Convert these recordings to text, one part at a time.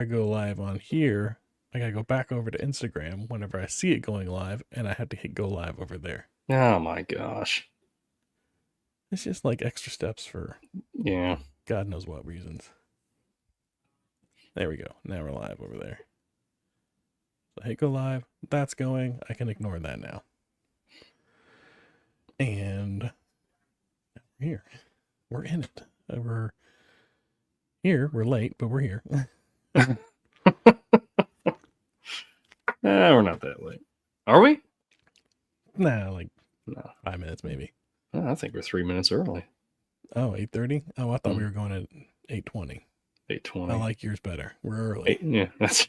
I go live on here, I gotta go back over to Instagram whenever I see it going live, and I have to hit go live over there. Oh my gosh. It's just like extra steps for God knows what reasons. There we go. Now we're live over there. So hit go live. That's going. I can ignore that now. And we're here. We're in it. We're here. We're late, but we're here. We're not that late. Are we? Nah, like 5 minutes maybe. I think we're 3 minutes early. Oh, 8:30? Oh, I thought we were going at 8:20. 8:20. I like yours better. We're early. That's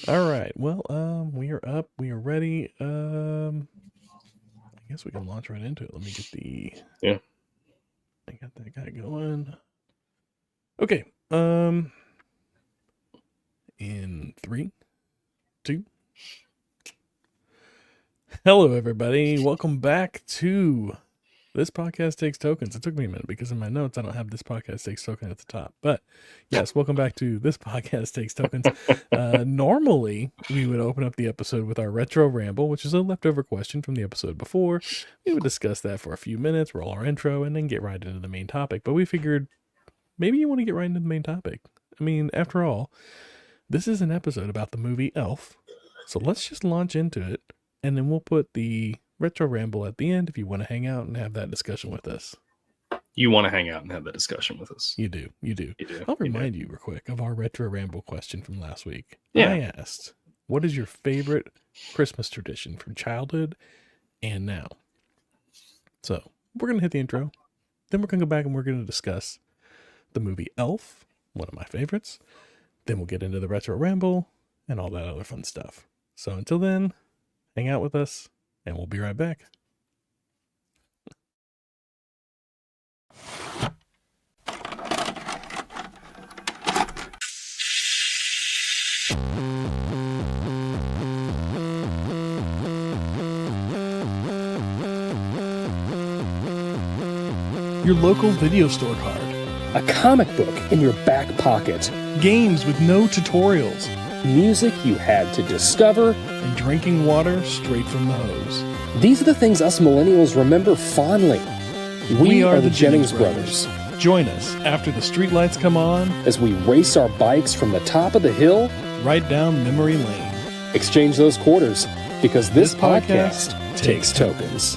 all right. Well, we are up. We are ready. I guess we can launch right into it. Let me get the I got that guy going. Okay. In 3, 2. Hello, everybody. Welcome back to This Podcast Takes Tokens. It took me a minute because in my notes I don't have This Podcast Takes Tokens at the top. But yes, welcome back to This Podcast Takes Tokens. Normally, we would open up the episode with our Retro Ramble, which is a leftover question from the episode before. We would discuss that for a few minutes, roll our intro, and then get right into the main topic. But we figured maybe you want to get right into the main topic. I mean, after all, this is an episode about the movie Elf. So let's just launch into it, and then we'll put the Retro Ramble at the end if you want to hang out and have that discussion with us. You want to hang out and have that discussion with us. You do. I'll remind you real quick of our Retro Ramble question from last week. Yeah. I asked, what is your favorite Christmas tradition from childhood and now? So we're going to hit the intro. Then we're going to go back and we're going to discuss the movie Elf, one of my favorites. Then we'll get into the Retro Ramble and all that other fun stuff. So until then, hang out with us and we'll be right back. Your local video store card. A comic book in your back pocket. Games with no tutorials. Music you had to discover. And drinking water straight from the hose. These are the things us millennials remember fondly. We are the Jennings brothers. Join us after the streetlights come on as we race our bikes from the top of the hill right down memory lane. Exchange those quarters because this podcast takes tokens.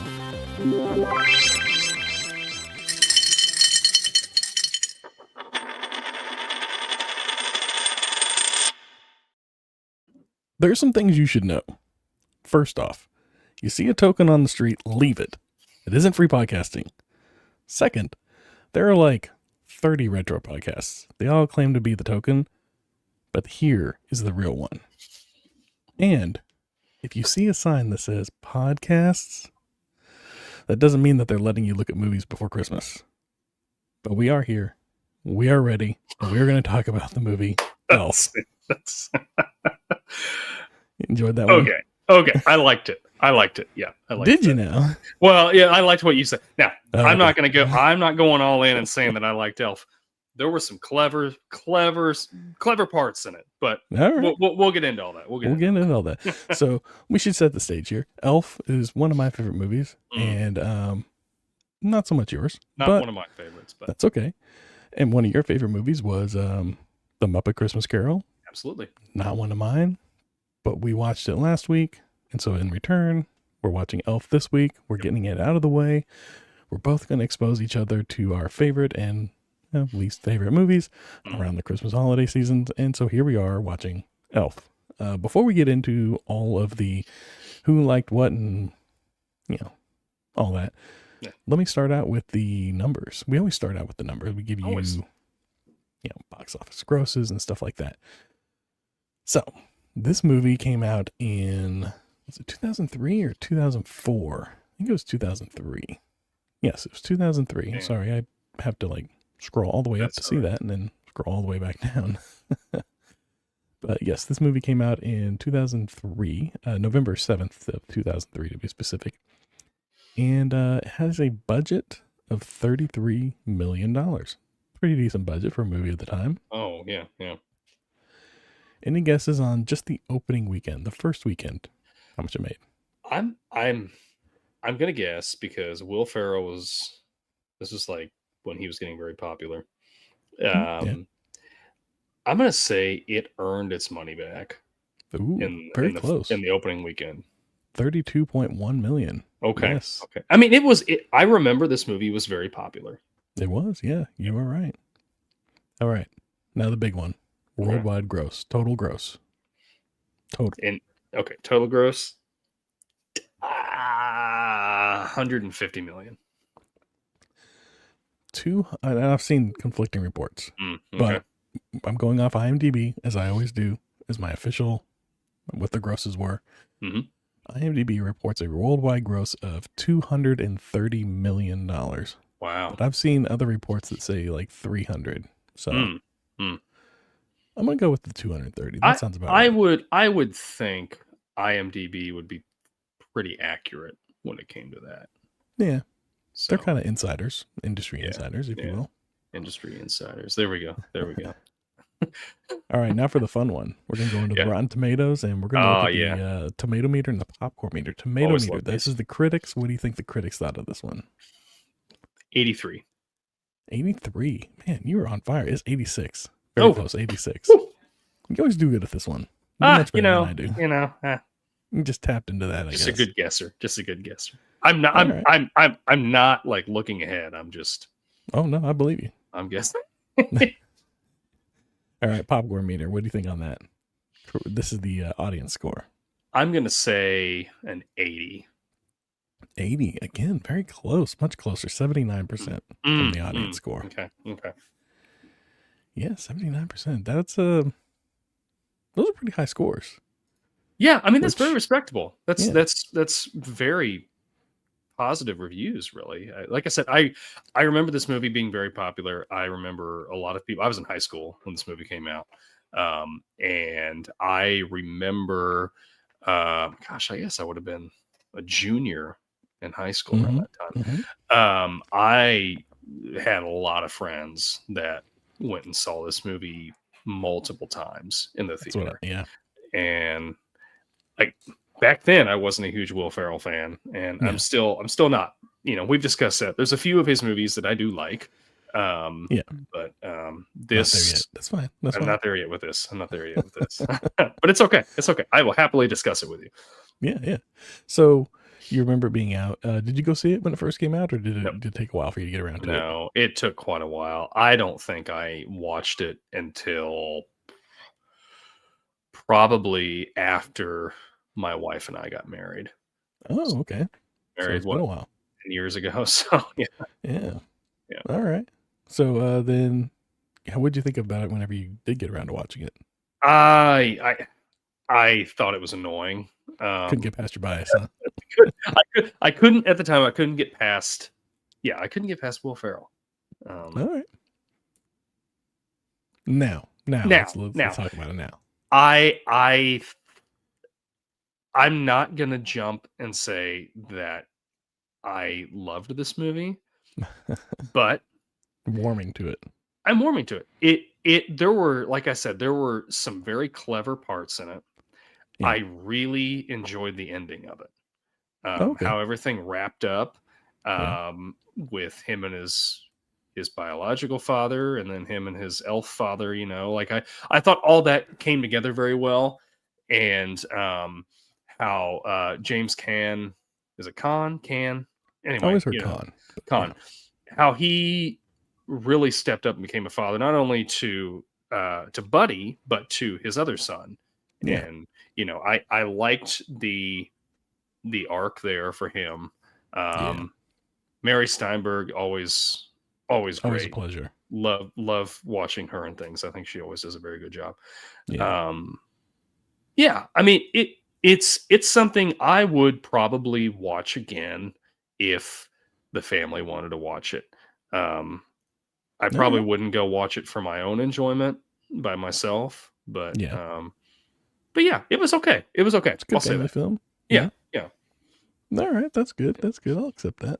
There's some things you should know. First off, you see a token on the street, leave it. It isn't free podcasting. Second, there are like 30 retro podcasts. They all claim to be the token, but here is the real one. And if you see a sign that says podcasts, that doesn't mean that they're letting you look at movies before Christmas. But we are here. We are ready. And we're going to talk about the movie Elf. Enjoyed that one? Okay. I liked it. Yeah. I liked Did you now? Well, yeah, I liked what you said. Now, I'm not going all in and saying that I liked Elf. There were some clever parts in it, but right. we'll get into all that. We'll get into all that. So we should set the stage here. Elf is one of my favorite movies, and not so much yours. Not one of my favorites, but that's okay. And one of your favorite movies was The Muppet Christmas Carol. Absolutely. Not one of mine, but we watched it last week. And so in return, we're watching Elf this week. We're getting it out of the way. We're both going to expose each other to our favorite and least favorite movies around the Christmas holiday seasons. And so here we are watching Elf. Before we get into all of the who liked what and, all that, let me start out with the numbers. We always start out with the numbers. We give you, box office grosses and stuff like that. So this movie came out in, was it 2003 or 2004? I think it was 2003. Yes, it was 2003. Yeah. Sorry, I have to scroll all the way up to see that and then scroll all the way back down. But yes, this movie came out in 2003, November 7th of 2003 to be specific. And it has a budget of $33 million. pretty decent budget for a movie at the time. Oh, yeah, yeah. Any guesses on just the opening weekend, the first weekend, how much it made? I'm gonna guess because Will Ferrell was. This was like when he was getting very popular. Yeah. I'm gonna say it earned its money back. Ooh, very close in the opening weekend. 32.1 million. Okay. Yes. Okay. I mean, I remember this movie was very popular. It was. Yeah, you were right. All right. Now the big one. Worldwide gross. Total gross. Total. Total gross. 150 million. And I've seen conflicting reports, but I'm going off IMDb, as I always do, as my official, what the grosses were. Mm-hmm. IMDb reports a worldwide gross of $230 million. Wow. But I've seen other reports that say like 300. So I'm going to go with the 230. That sounds about right. I would think IMDb would be pretty accurate when it came to that. Yeah. So, they're kind of insiders, industry insiders, if you will. Industry insiders. There we go. All right, now for the fun one. We're going to go into the Rotten Tomatoes, and we're going to look at the tomato meter and the popcorn meter. Tomato meter, this is the critics. What do you think the critics thought of this one? 83. 83? Man, you were on fire. It's 86. Very close, 86. You always do good at this one. Much better than I do. You just tapped into that, I guess. Just a good guesser. I'm not like looking ahead. I'm just. Oh no, I believe you. I'm guessing. All right, popcorn meter. What do you think on that? This is the audience score. I'm gonna say an 80. 80 again, very close, much closer. 79% from the audience score. Okay. Yeah, 79%. That's those are pretty high scores. Yeah, I mean that's very respectable. That's very positive reviews, really. Like I said, I remember this movie being very popular. I remember a lot of people. I was in high school when this movie came out, and I remember, I guess I would have been a junior in high school around that time. I had a lot of friends that went and saw this movie multiple times in the theater. And like back then I wasn't a huge Will Ferrell fan, and I'm still not. We've discussed that. There's a few of his movies that I do like. But this that's fine. I'm not there yet with this. But it's okay. I will happily discuss it with you. Yeah. So you remember it being out. Did you go see it when it first came out, or did it take a while for you to get around to it? No, it took quite a while. I don't think I watched it until probably after my wife and I got married. Oh, okay. Married so it's been a while. 10 years ago. So yeah. All right. So then, what did you think about it whenever you did get around to watching it? I thought it was annoying. Couldn't get past your bias, huh? I couldn't at the time. I couldn't get past. Yeah, I couldn't get past Will Ferrell. All right. Now, let's talk about it now. I'm not gonna jump and say that I loved this movie, but warming to it. I'm warming to it. There were, like I said, there were some very clever parts in it. Yeah. I really enjoyed the ending of it. How everything wrapped up with him and his biological father, and then him and his elf father. I thought all that came together very well, and how James Caan, is it Caan? Anyway, I always heard Caan. How he really stepped up and became a father, not only to Buddy, but to his other son. Yeah. And I liked the arc there for him. Mary Steinberg, always great. Always a pleasure. Love watching her and things. I think she always does a very good job. Yeah. I mean, it's something I would probably watch again if the family wanted to watch it. I probably wouldn't go watch it for my own enjoyment by myself, but yeah, it was okay. It's a good family film. Yeah. All right, that's good. I'll accept that.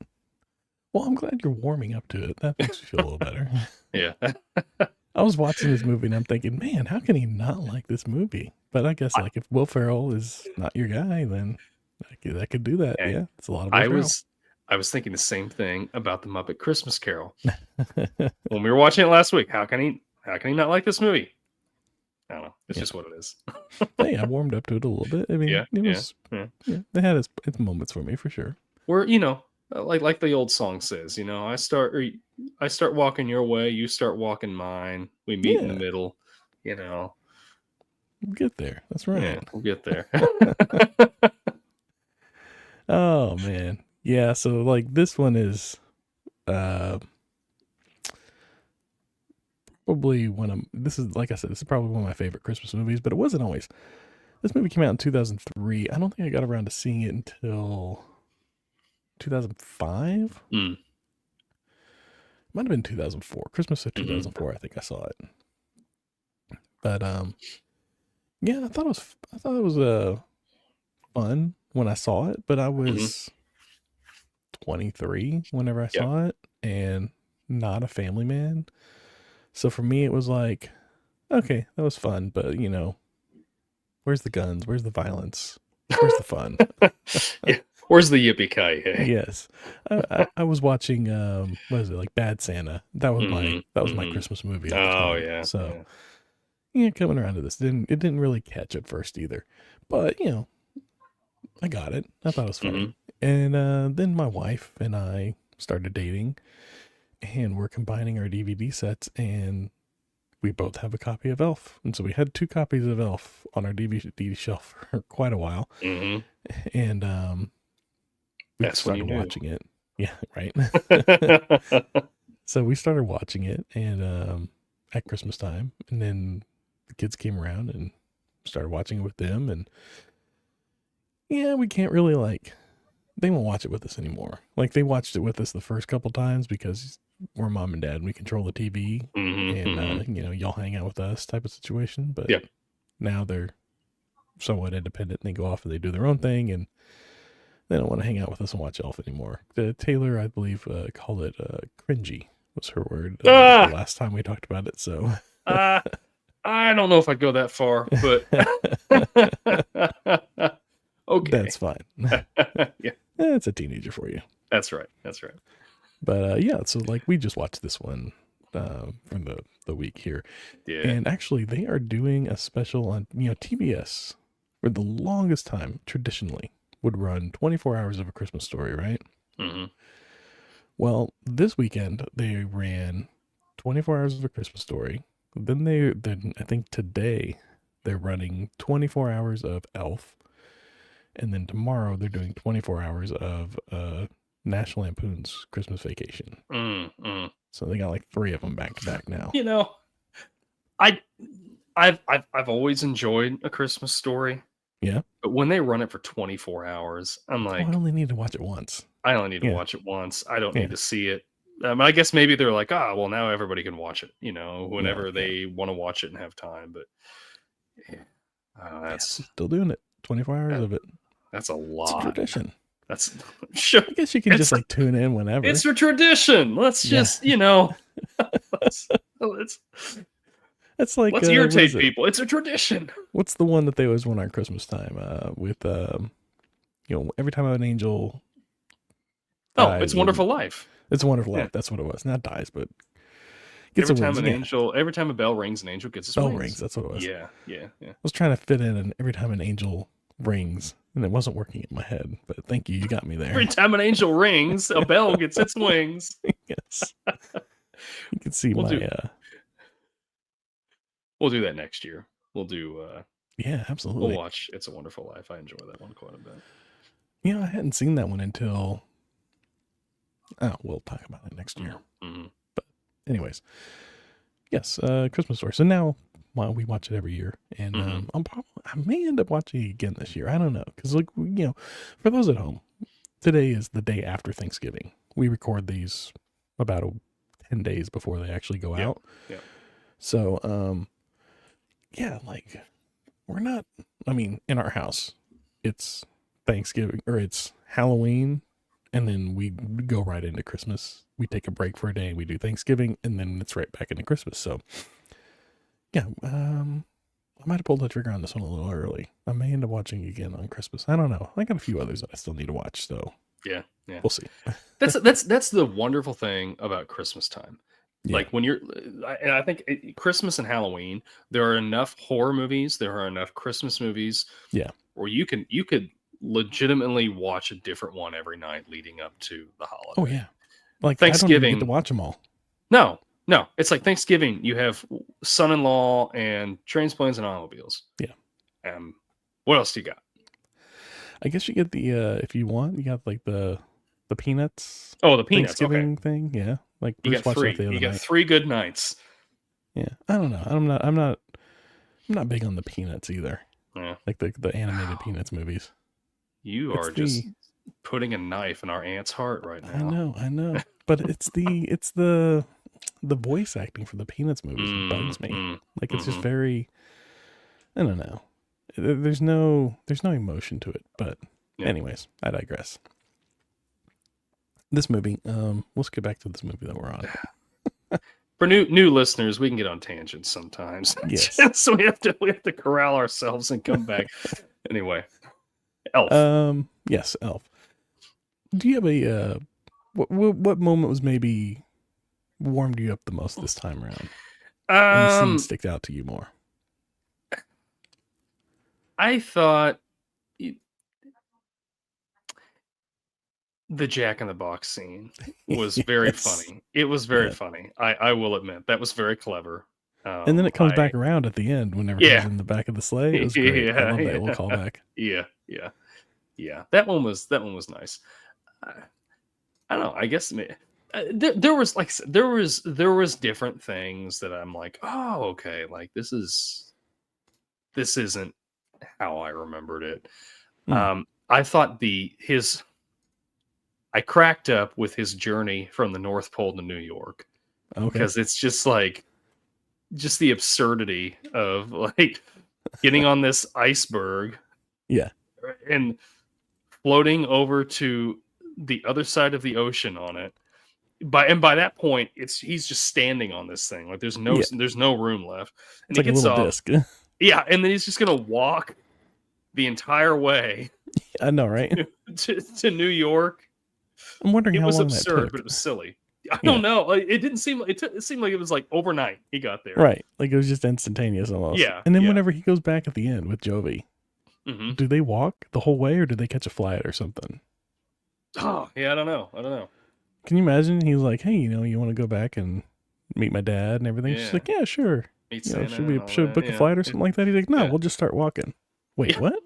Well, I'm glad you're warming up to it. That makes me feel a little better. Yeah. I was watching this movie and I'm thinking, man, how can he not like this movie? But I guess like if Will Ferrell is not your guy, then that could do that. Yeah, it's a lot of Will Ferrell. I was thinking the same thing about the Muppet Christmas Carol when we were watching it last week. How can he not like this movie? I don't know. It's just what it is. Hey, I warmed up to it a little bit. I mean, it was, they had its moments for me for sure. Where, like the old song says, I start walking your way, you start walking mine. We meet in the middle, We'll get there. That's right. Yeah, we'll get there. Oh man. Yeah, so like this one is probably this is probably one of my favorite Christmas movies, but it wasn't always. This movie came out in 2003. I don't think I got around to seeing it until 2005. Might have been 2004. Christmas of 2004, I think I saw it. But yeah, I thought it was fun when I saw it, but I was 23 whenever I saw it and not a family man. So for me, it was like, okay, that was fun, but where's the guns? Where's the violence? Where's the fun? Where's the yippee-ki-yay? Yes. I was watching, what is it, like Bad Santa. That was my Christmas movie. Oh, yeah. So, coming around to this, it didn't really catch at first either. But, I got it. I thought it was fun. And then my wife and I started dating, and we're combining our DVD sets, and we both have a copy of Elf. And so we had 2 copies of Elf on our DVD shelf for quite a while. And we started watching it. Yeah, right. So we started watching it and at Christmas time, and then the kids came around and started watching it with them, and we can't really they won't watch it with us anymore. Like they watched it with us the first couple times because we're mom and dad and we control the TV and y'all hang out with us type of situation. But now they're somewhat independent and they go off and they do their own thing and they don't want to hang out with us and watch Elf anymore. Taylor, I believe, called it cringy was her word the last time we talked about it. So I don't know if I'd go that far, but okay, that's fine. It's a teenager for you. That's right. But so we just watched this one from the week here. Yeah. And actually they are doing a special on TBS for the longest time traditionally would run 24 hours of A Christmas Story, right? Well, this weekend they ran 24 hours of A Christmas Story. Then I think today they're running 24 hours of Elf. And then tomorrow they're doing 24 hours of National Lampoon's Christmas Vacation. So they got 3 of them back to back now. I've always enjoyed A Christmas Story. Yeah. But when they run it for 24 hours, I'm like, I only need to watch it once. I only need to watch it once. I don't need to see it. I guess maybe they're like, well, now everybody can watch it, whenever they want to watch it and have time. But that's still doing it. 24 hours of it. That's a lot. It's a tradition. That's sure. I guess you can just tune in whenever. It's a tradition. Let's just, let's let's irritate people. It's a tradition. What's the one that they always run on Christmas time? With every time an angel. It's a Wonderful Life. It's a Wonderful Life. That's what it was. Not dies, but gets every time a bell rings, an angel gets his wings. Rings. That's what it was. Yeah. I was trying to fit in, and every time an angel rings, and it wasn't working in my head. But thank you, you got me there. Every time an angel rings, a bell gets its wings. Yes. You can see We'll do that next year. We'll do. Yeah, absolutely. We'll watch It's a Wonderful Life. I enjoy that one quite a bit. I hadn't seen that one until. We'll talk about it next year. But anyways, yes, Christmas Story. So now we watch it every year, and I may end up watching it again this year. I don't know, because for those at home, today is the day after Thanksgiving. We record these about 10 days before they actually go out. Yeah. So, we're not. I mean, in our house, it's Thanksgiving or it's Halloween And then we go right into Christmas. We take a break for a day. We do Thanksgiving, and then it's right back into Christmas. So, yeah, I might have pulled the trigger on this one a little early. I may end up watching again on Christmas. I don't know. I got a few others that I still need to watch. So, yeah, we'll see. That's the wonderful thing about Christmas time. Yeah. Like when and I think Christmas and Halloween, there are enough horror movies, there are enough Christmas movies, where you could legitimately watch a different one every night leading up to the holiday. Oh yeah, like Thanksgiving, I don't even get to watch them all. No, it's like Thanksgiving. You have Son-in-Law and Trains, Planes, and Automobiles. Yeah. What else do you got? I guess you get the if you want, you got like the Peanuts. Oh, the Peanuts Thanksgiving thing. Yeah, like you got three. You got 3 good nights. Yeah, I don't know. I'm not big on the Peanuts either. Yeah, like the animated Peanuts movies. You are just putting a knife in our aunt's heart right I now. know. But it's the voice acting for the Peanuts movies that bugs me. Like it's just very, I don't know. There's no emotion to it. But anyways, I digress. This movie, let's get back to this movie that we're on. For new listeners, we can get on tangents sometimes. Yes. So we have to corral ourselves and come back. Anyway, Elf. Yes, Elf. Do you have a what moment was maybe warmed you up the most this time around? And scene stick out to you more? I thought the Jack in the Box scene was very funny. It was very funny. I will admit that was very clever. And then it comes back around at the end whenever he's in the back of the sleigh. It was great. I love that little callback. Yeah. That one was nice. I don't know. I guess there was like there was different things that I'm like, oh, okay, like this isn't how I remembered it. I thought I cracked up with his journey from the North Pole to New York. Okay. Because it's just the absurdity of like getting on this iceberg. Yeah. And floating over to the other side of the ocean on it. By that point, he's just standing on this thing. Like there's no room left. And it's like he gets a little off, disc. Yeah, and then he's just gonna walk the entire way. I know, right? to New York. I'm wondering how long that took. It was absurd, but it was silly. I don't know. It didn't seem. It seemed like it was like overnight. He got there. Right, like it was just instantaneous almost. Yeah. And then whenever he goes back at the end with Jovi, do they walk the whole way or do they catch a flight or something? Oh yeah, I don't know. Can you imagine? He's like, "Hey, you want to go back and meet my dad and everything?" She's like, "Yeah, sure." Should we book a flight or something like that? He's like, "No, we'll just start walking." Wait, what?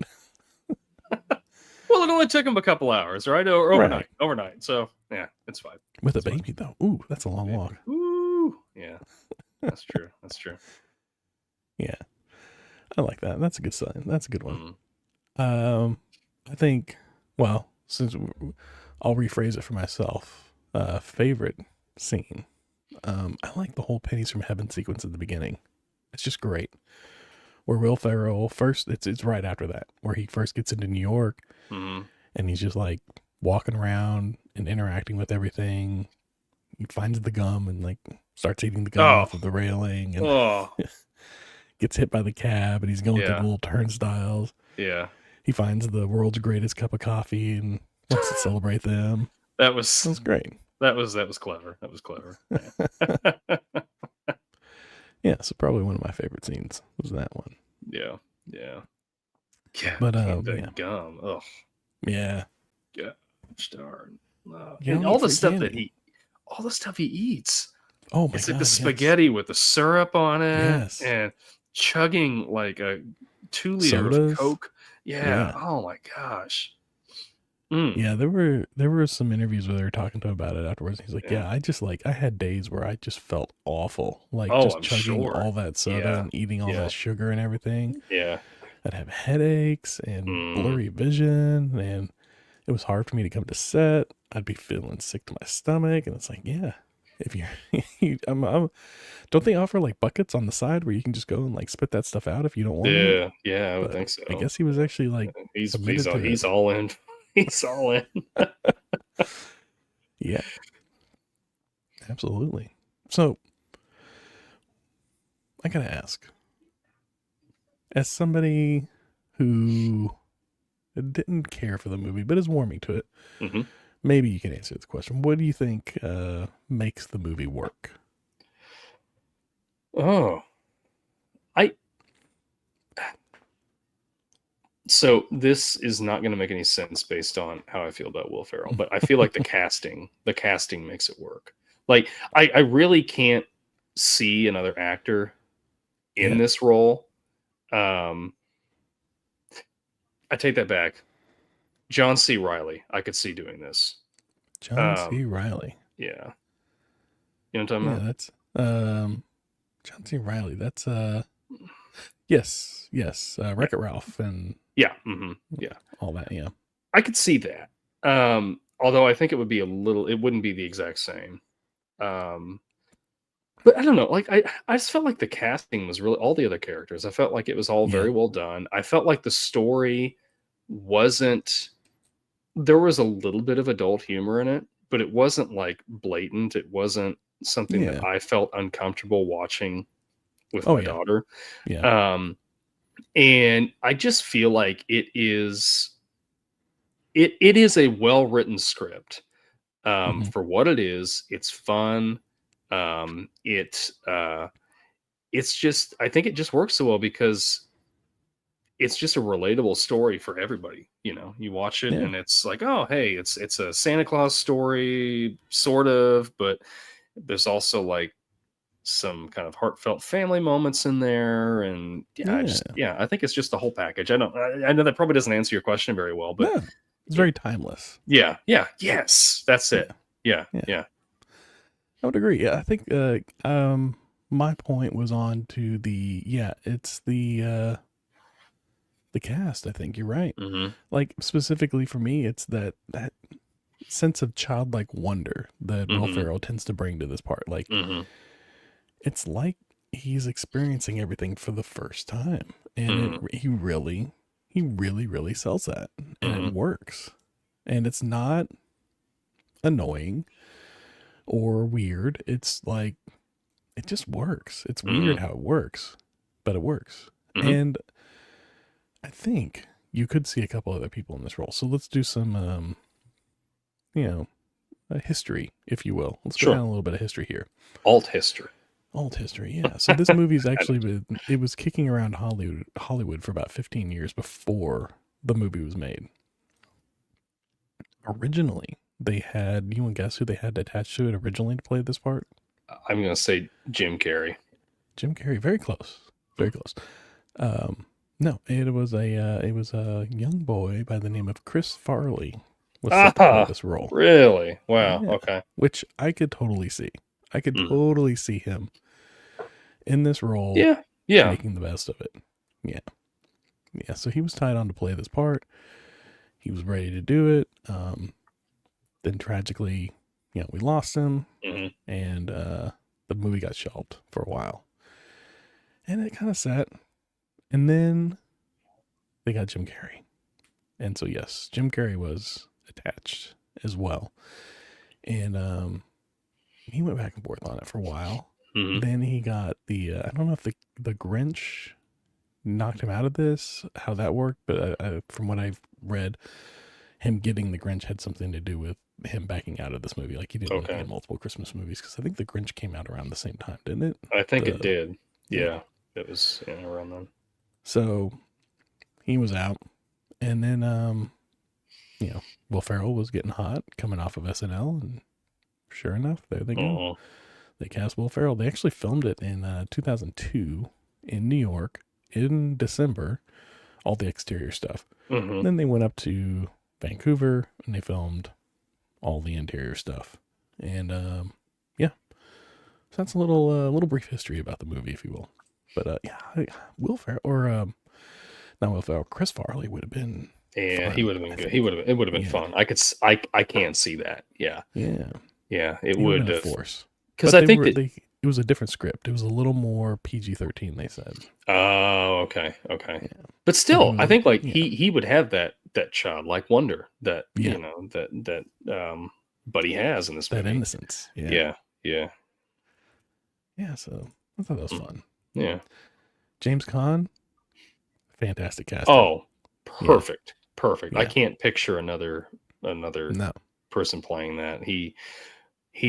Well, it only took him a couple hours, right? Or overnight. So yeah, it's fine. With a baby though, ooh, that's a long walk. Ooh, yeah, that's true. Yeah, I like that. That's a good sign. That's a good one. I think. Well, since I'll rephrase it for myself. Favorite scene. I like the whole Pennies from Heaven sequence at the beginning. It's just great. Where Will Ferrell first, it's right after that, where he first gets into New York, and he's just like walking around and interacting with everything. He finds the gum and like starts eating the gum off of the railing, and gets hit by the cab, and he's going through the little turnstiles. Yeah, he finds the world's greatest cup of coffee and wants to celebrate them. That was great. That was clever. That was clever. Yeah, so probably one of my favorite scenes was that one. Yeah. But gum. Ugh. Yeah. Darn. And all the stuff he eats. Oh my god! It's like the spaghetti with the syrup on it, and chugging like a 2 liter of Coke. Yeah. Oh my gosh. Yeah, there were some interviews where they were talking to him about it afterwards. He's like, I had days where I just felt awful, like chugging all that soda and eating all that sugar and everything. Yeah, I'd have headaches and blurry vision, and it was hard for me to come to set. I'd be feeling sick to my stomach, and it's like, if don't they offer like buckets on the side where you can just go and like spit that stuff out if you don't want it? Yeah, I would think so. I guess he was actually like he's all in. He's all in. Yeah, absolutely. So I gotta ask, as somebody who didn't care for the movie but is warming to it, mm-hmm. maybe you can answer this question. What do you think makes the movie work? So this is not going to make any sense based on how I feel about Will Ferrell, but I feel like the casting makes it work. Like I really can't see another actor in this role. I take that back. John C. Reilly, I could see doing this. John C. Reilly. Yeah. You know what I'm talking about? That's John C. Reilly. That's yes. Wreck-It Ralph and all that. Yeah, I could see that. Although I think it wouldn't be the exact same. But I don't know. Like I just felt like the casting was really all the other characters. I felt like it was all very well done. I felt like the story wasn't. There was a little bit of adult humor in it, but it wasn't like blatant. It wasn't something that I felt uncomfortable watching with my daughter. Yeah. And I just feel like it is a well-written script. For what it is, it's fun. It's just, I think it just works so well because it's just a relatable story for everybody. You know, you watch it and it's like, oh, hey, it's a Santa Claus story, sort of, but there's also like some kind of heartfelt family moments in there. And I think it's just the whole package. I know that probably doesn't answer your question very well, but it's very timeless. Yes, that's it. Yeah. I would agree. Yeah, I think my point was on to it's the cast. I think you're right. Like specifically for me, it's that sense of childlike wonder that Will Ferrell tends to bring to this part. Like it's like he's experiencing everything for the first time, and he really sells that, and it works, and it's not annoying or weird. It's like it just works. It's weird how it works, but it works. And I think you could see a couple other people in this role. So let's do some history, if you will. Let's go down a little bit of history here. Alt history, yeah. So this movie's actually it was kicking around Hollywood for about 15 years before the movie was made. Originally, they had, you want to guess who they had attached to it originally to play this part? I'm going to say Jim Carrey. Jim Carrey, very close. No, it was a young boy by the name of Chris Farley was set to play this role. Really? Wow. Yeah. Okay. Which I could totally see. I could totally see him in this role. Yeah. Making the best of it. Yeah. So he was tied on to play this part. He was ready to do it. Then tragically, we lost him, and the movie got shelved for a while. And it kind of sat. And then they got Jim Carrey. And so, yes, Jim Carrey was attached as well. And he went back and forth on it for a while. Then he got I don't know if the Grinch knocked him out of this, how that worked. But from what I've read, him getting the Grinch had something to do with him backing out of this movie. Like he didn't really get multiple Christmas movies because I think the Grinch came out around the same time, didn't it? I think it did. Yeah, it was around then. So he was out, and then Will Ferrell was getting hot coming off of SNL, and sure enough, there they go. They cast Will Ferrell. They actually filmed it in 2002 in New York in December, all the exterior stuff. Then they went up to Vancouver and they filmed all the interior stuff. And so that's a little brief history about the movie, if you will. But Will Ferrell, or not Will Ferrell, Chris Farley would have been. Yeah, he would have been good. It would have been fun. I can see that. Yeah. It would have force because I think it was a different script. It was a little more PG-13. They said. Oh, okay. Yeah. But still, I think like he would have that childlike wonder that that Buddy has in this movie. That innocence. Yeah. So I thought that was fun. Yeah. James Caan, fantastic casting. Oh, perfect. Yeah. I can't picture another person playing that. He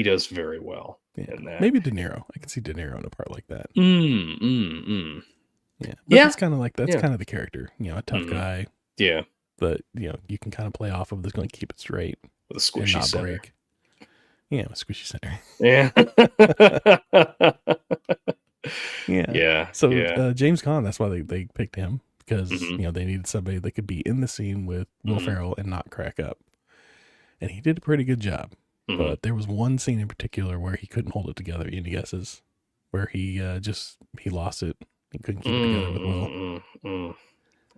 does very well in that. Maybe De Niro. I can see De Niro in a part like that. Yeah. But it's kind of like kind of the character. A tough guy. Yeah. But you can kind of play off of this, going to keep it straight with a squishy center. Break. Yeah, with a squishy center. Yeah. Yeah. So James Caan, that's why they picked him, because they needed somebody that could be in the scene with Will Ferrell and not crack up. And he did a pretty good job. But there was one scene in particular where he couldn't hold it together. Any guesses? Where he lost it. He couldn't keep it together with Will.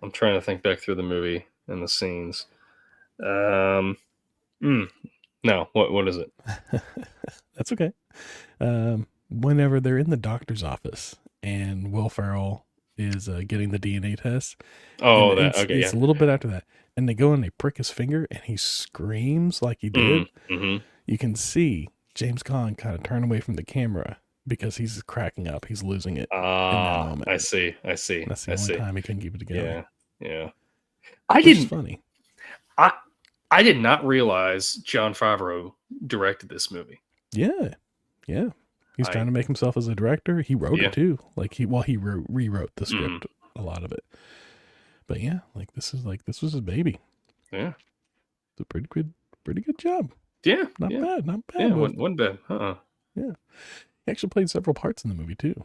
I'm trying to think back through the movie and the scenes. No, what is it? That's okay. Whenever they're in the doctor's office and Will Ferrell is getting the DNA test. Oh, it's a little bit after that. And they go and they prick his finger and he screams like he did. You can see James Caan kind of turn away from the camera because he's cracking up. He's losing it in that moment. I see. That's the only time he couldn't keep it together. Yeah. Funny. I did not realize Jon Favreau directed this movie. Yeah. He's trying to make himself as a director. He wrote it too. Like he rewrote the script, a lot of it. But yeah, this was his baby. Yeah. It's a pretty good job. Yeah. Not bad. Yeah, wasn't bad. Yeah. He actually played several parts in the movie too.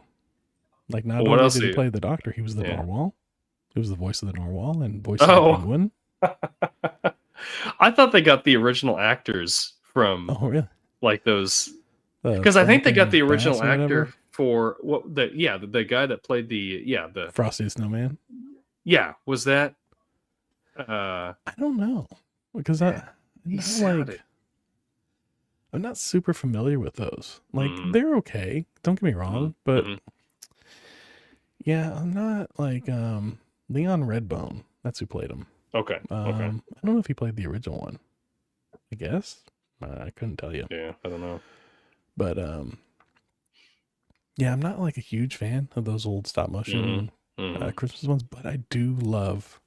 Not only did he play the doctor, he was the narwhal. He was the voice of the narwhal and voice of the penguin. I thought they got the original actors from those, because I think they got the original actor for the guy that played the Frosty the Snowman. Yeah, was that? I don't know, because I'm not super familiar with those. They're okay. Don't get me wrong, but I'm not Leon Redbone. That's who played him. Okay. I don't know if he played the original one. I guess I couldn't tell you. Yeah, I don't know. But I'm not a huge fan of those old stop motion Christmas ones, but I do love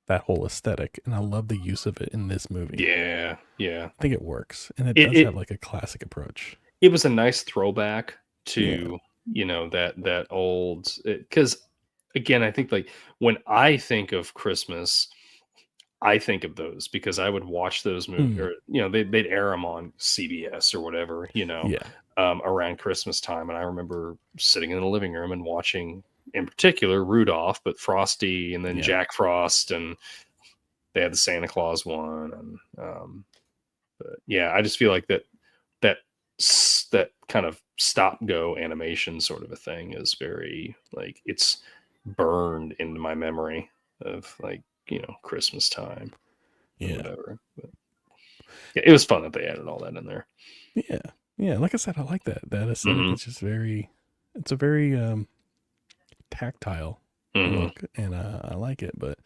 that whole aesthetic, and I love the use of it in this movie. Yeah. I think it works, and it does have a classic approach. It was a nice throwback to that old, because again, I think when I think of Christmas, I think of those because I would watch those movies, or they'd air them on CBS or whatever, around Christmas time. And I remember sitting in the living room and watching, in particular, Rudolph, but Frosty, and then Jack Frost, and they had the Santa Claus one, and I just feel like that kind of stop go animation sort of a thing is very it's burned into my memory of Christmas time, whatever. But it was fun that they added all that in there. Yeah. Like I said, I like that aesthetic. It's just it's a very tactile look, and I like it, but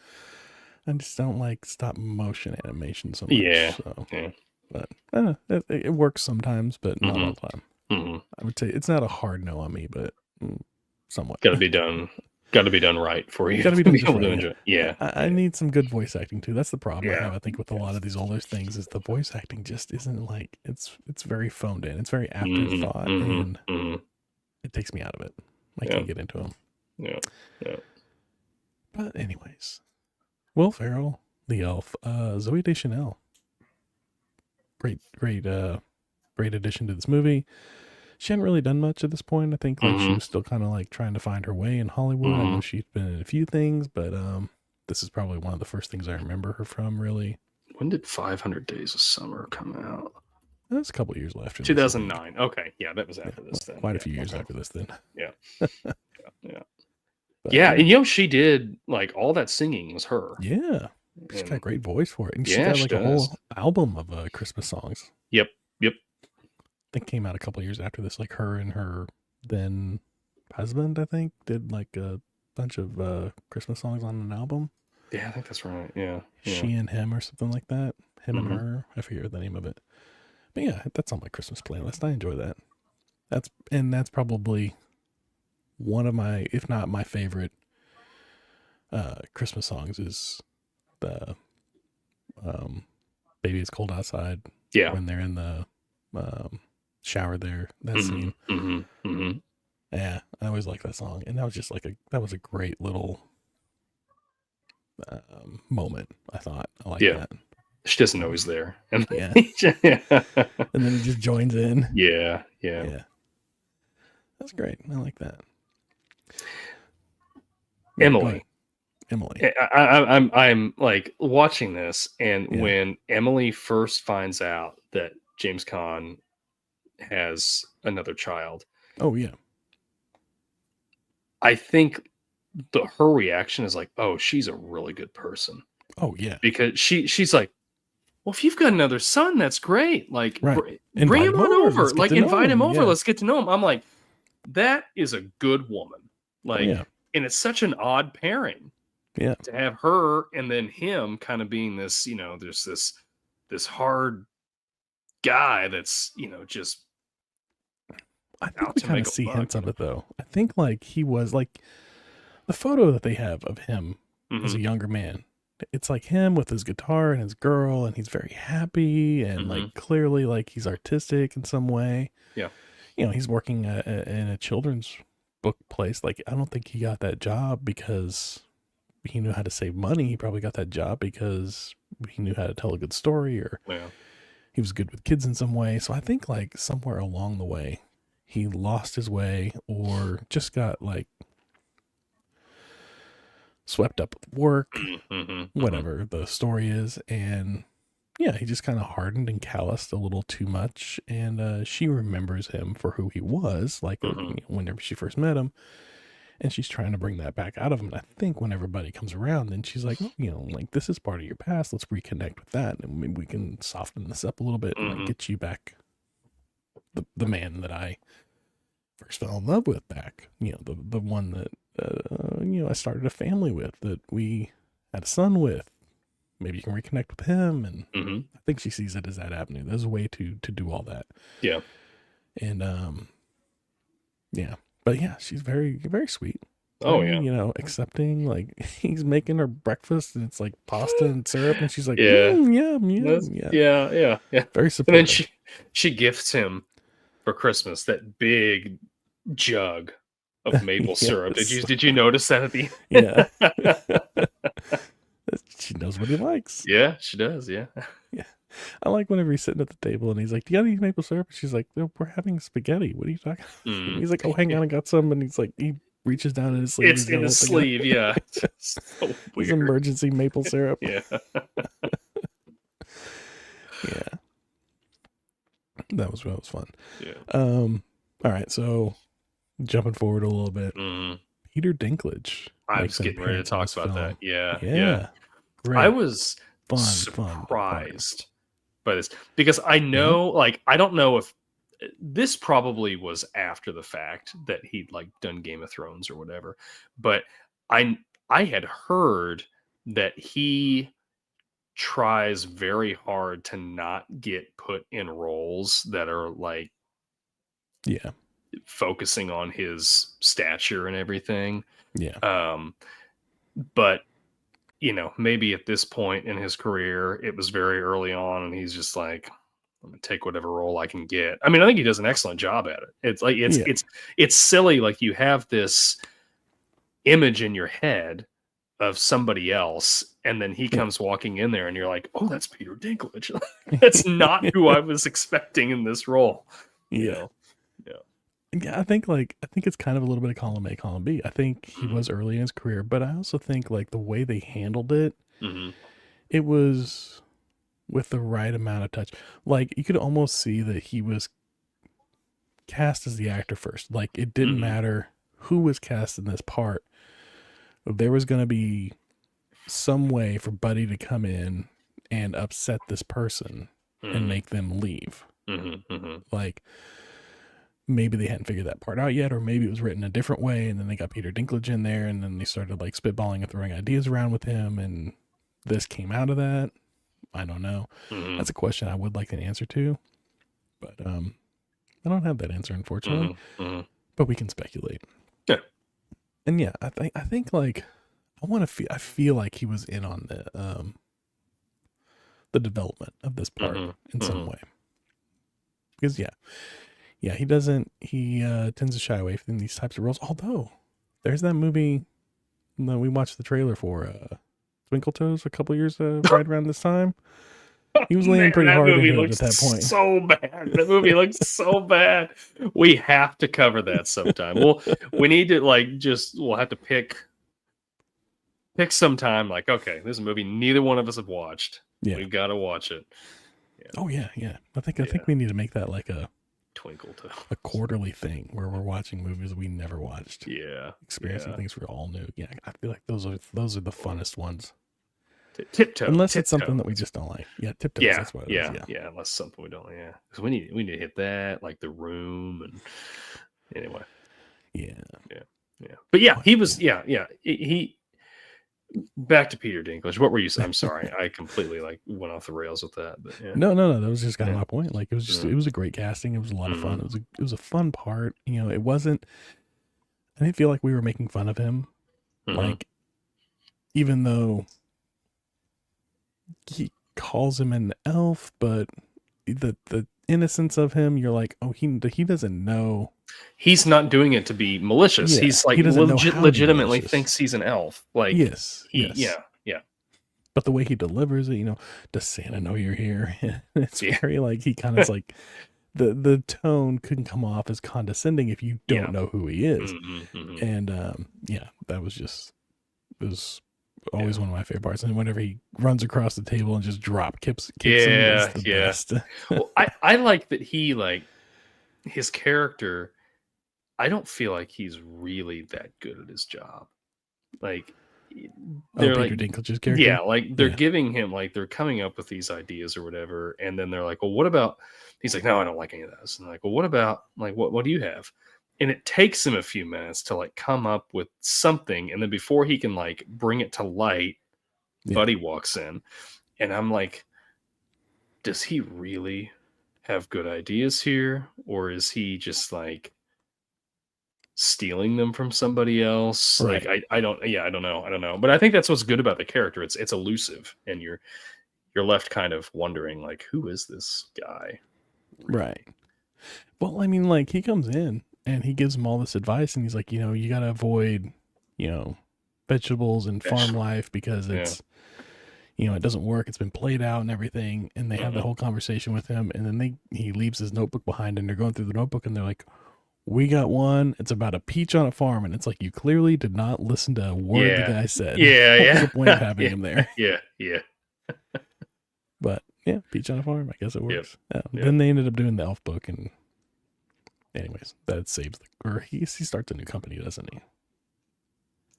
I just don't like stop motion animation so much. But it works sometimes, but not all the time. I would say it's not a hard no on me, but somewhat. Got to be done right for you. Got to be able to enjoy. Yeah. I need some good voice acting too. That's the problem I have. I think with a lot of these older things is the voice acting just isn't it's very phoned in. It's very afterthought, and it takes me out of it. I can't get into them. Yeah. But anyways, Will Ferrell, the elf, Zooey Deschanel, great addition to this movie. She hadn't really done much at this point. I think she was still kind of trying to find her way in Hollywood. I know she's been in a few things, but this is probably one of the first things I remember her from, really. When did 500 Days of Summer come out? That's a couple years after 2009. Okay. Yeah, that was after this then. Quite a few years after this then. Yeah. Yeah, and she did all that singing was her. Yeah. She's got a great voice for it. And she got a whole album of Christmas songs. Yep. I think came out a couple years after this. Her and her then husband, I think, did a bunch of Christmas songs on an album. Yeah, I think that's right. Yeah. She and Him or something like that. Him and Mhm. Her. I forget the name of it. But yeah, that's on my Christmas playlist. I enjoy that. That's probably one of my, if not my favorite, Christmas songs is the Baby It's Cold Outside. Yeah. When they're in the shower there, that scene. Yeah, I always like that song. And that was just that was a great little moment, I thought. I like that. She doesn't know he's there. And yeah. And then he just joins in. Yeah. That's great. I like that. Emily. I'm like watching this, and when Emily first finds out that James Caan has another child. Oh yeah. I think her reaction is like, oh, she's a really good person. Oh yeah. Because she's like, well, if you've got another son, that's great. Like, right. bring him on over. Like, invite him over. Yeah. Let's get to know him. I'm like, that is a good woman. Like, and it's such an odd pairing. Yeah. To have her and then him kind of being this, there's this hard guy that's, just. I think we kind of see hints of it though. I think like he was like the photo that they have of him as a younger man. It's like him with his guitar and his girl, and he's very happy and like clearly like he's artistic in some way. Yeah. He's working in a children's book place. Like, I don't think he got that job because he knew how to save money. He probably got that job because he knew how to tell a good story, or he was good with kids in some way. So I think like somewhere along the way, he lost his way or just got like swept up with work, whatever the story is. And yeah, he just kind of hardened and calloused a little too much. And she remembers him for who he was, like whenever she first met him. And she's trying to bring that back out of him. And I think when everybody comes around, then she's like, like, this is part of your past. Let's reconnect with that. And maybe we can soften this up a little bit and like, get you back the man that I first fell in love with back. The one that, I started a family with, that we had a son with. Maybe you can reconnect with him. And I think she sees it as that avenue. There's a way to do all that. Yeah. And, yeah. But yeah, she's very, very sweet. Oh yeah. Accepting, like he's making her breakfast and it's like pasta and syrup, and she's like, yeah. Very supportive. And then she gifts him for Christmas that big jug of maple syrup. Did you notice that at the end? Yeah. She knows what he likes. Yeah, she does. Yeah. Yeah. I like whenever he's sitting at the table and he's like, do you got any maple syrup? And she's like, no, we're having spaghetti. What are you talking about? He's like, oh, hang on, I got some. And he's like, he reaches down in his sleeve. It's in his sleeve, yeah. It's so weird. His emergency maple syrup. Yeah. Yeah. That was fun. Yeah. All right, so jumping forward a little bit. Peter Dinklage. I was getting ready to talk about that. Yeah. Great. I was surprised by this because I know, like, I don't know if this probably was after the fact that he'd like done Game of Thrones or whatever, but I had heard that he tries very hard to not get put in roles that are like, focusing on his stature and everything. But maybe at this point in his career, it was very early on, and he's just like, I'm gonna take whatever role I can get. I mean, I think he does an excellent job at it. It's like it's silly. Like, you have this image in your head of somebody else, and then he comes walking in there, and you're like, oh, that's Peter Dinklage. That's not who I was expecting in this role. Yeah, I think it's kind of a little bit of column A, column B. I think he was early in his career, but I also think like the way they handled it, it was with the right amount of touch. Like, you could almost see that he was cast as the actor first. Like, it didn't matter who was cast in this part. There was going to be some way for Buddy to come in and upset this person and make them leave. Like, maybe they hadn't figured that part out yet, or maybe it was written a different way, and then they got Peter Dinklage in there, and then they started like spitballing and throwing ideas around with him, and this came out of that. I don't know. Mm-hmm. That's a question I would like an answer to, but I don't have that answer, unfortunately. Mm-hmm. But we can speculate. Yeah. And yeah, I think like I feel like he was in on the development of this part in some way. Because he tends to shy away from these types of roles. Although there's that movie that we watched the trailer for, Twinkle Toes, a couple years right around this time. He was leaning pretty hard into it at that point. So bad. That movie looks so bad. We have to cover that sometime. We need to we'll have to pick some time. Like, okay, this is a movie neither one of us have watched. Yeah. We've got to watch it. Yeah. Oh yeah. I think we need to make that like a Twinkle Toes, a quarterly thing where we're watching movies we never watched. Yeah. Experiencing things we're all new. Yeah. I feel like those are the funnest ones. Tiptoe. Unless it's something that we just don't like. Yeah, Tiptoes. Yeah, that's what it is. Yeah. Unless something we don't. Yeah, because we need to hit that, like The Room, and anyway. Yeah. But yeah, he was. Yeah. He. Back to Peter Dinklage. What were you saying? I'm sorry, I completely went off the rails with that. But yeah. No. That was just kind of my point. Like it was just it was a great casting. It was a lot of fun. It was a fun part. It wasn't. I didn't feel like we were making fun of him. Like, even though he calls him an elf, but the innocence of him, you're like, oh, he doesn't know. He's not doing it to be malicious. He's like, he legitimately thinks he's an elf. Like, yes. Yeah. But the way he delivers it, does Santa know you're here? It's very like he kind of like the tone couldn't come off as condescending if you don't know who he is. And that was just always one of my favorite parts. And whenever he runs across the table and just kicks him, that's the best. Well, I like that he his character. I don't feel like he's really that good at his job. Like, they're Peter Dinklage's character. Yeah, they're giving him they're coming up with these ideas or whatever, and then they're like, well, what about? He's like, no, I don't like any of this. And they're like, well, what about what do you have? And it takes him a few minutes to come up with something, and then before he can bring it to light, Buddy walks in, and I'm like, does he really have good ideas here, or is he just stealing them from somebody else? Right. I don't know. But I think that's what's good about the character. It's elusive, and you're left kind of wondering who is this guy? Right. Well, I mean, he comes in and he gives him all this advice, and he's like, you got to avoid, vegetables and farm life because it's, it doesn't work. It's been played out and everything. And they have the whole conversation with him, and then he leaves his notebook behind, and they're going through the notebook, and they're like, we got one. It's about a peach on a farm, and it's like, you clearly did not listen to a word the guy said. What's the point of having him there? Yeah. But yeah, peach on a farm. I guess it works. Then they ended up doing the elf book, and anyways, that saves or he starts a new company, doesn't he?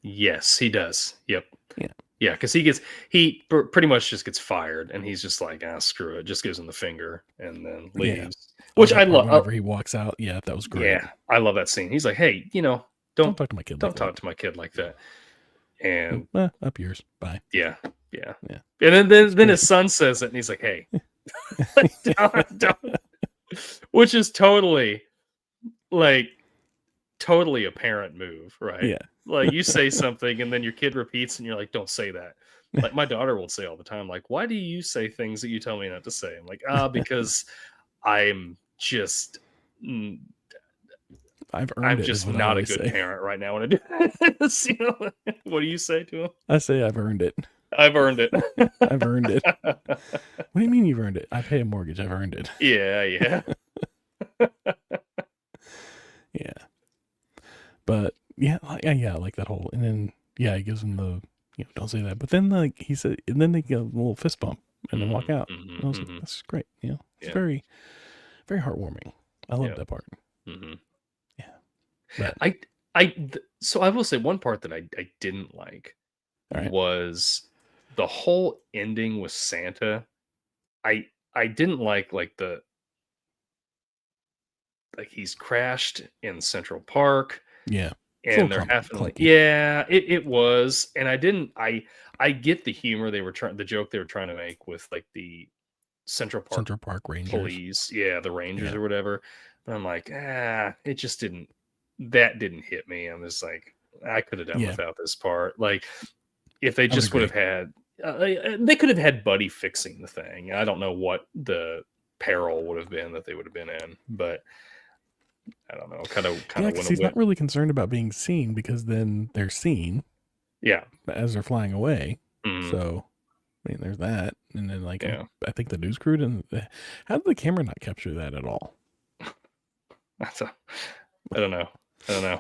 Yes, he does. Yep. Yeah, because he pretty much just gets fired, and he's just like, screw it, just gives him the finger and then leaves. Which I love. Whenever he walks out, that was great. Yeah, I love that scene. He's like, hey, don't talk to my kid. Don't talk to my kid like that. And up yours. Bye. Yeah. And then his son says it, and he's like, hey, don't. Which is totally a parent move, right? Yeah. You say something, and then your kid repeats, and you're like, don't say that. My daughter will say all the time, why do you say things that you tell me not to say? I'm like, because I'm just I'm just not a good parent right now when I do this. What do you say to him? I say I've earned it. I've earned it. I've earned it. What do you mean you've earned it? I pay a mortgage. I've earned it. Yeah. Yeah. But yeah, like that whole, and then he gives him the don't say that. But then he said, and then they get a little fist bump and then walk out. And I was like, that's great. It's very, very heartwarming. I love that part. Yeah. But so I will say one part that I didn't like was the whole ending with Santa. I didn't like the like he's crashed in Central Park. Yeah. And they're having like, yeah, it was. And I get the humor the joke they were trying to make with like the Central Park Rangers. Police. Yeah, the Rangers or whatever. But I'm like, it just didn't hit me. I'm just like, I could have done without this part. Like, if they just would have had, they could have had Buddy fixing the thing. I don't know what the peril would have been that they would have been in, but I don't know. Kind of. Because he's not really concerned about being seen, because then they're seen. Yeah. As they're flying away. So, I mean, there's that. And then, like, I think the news crew didn't. How did the camera not capture that at all? I don't know.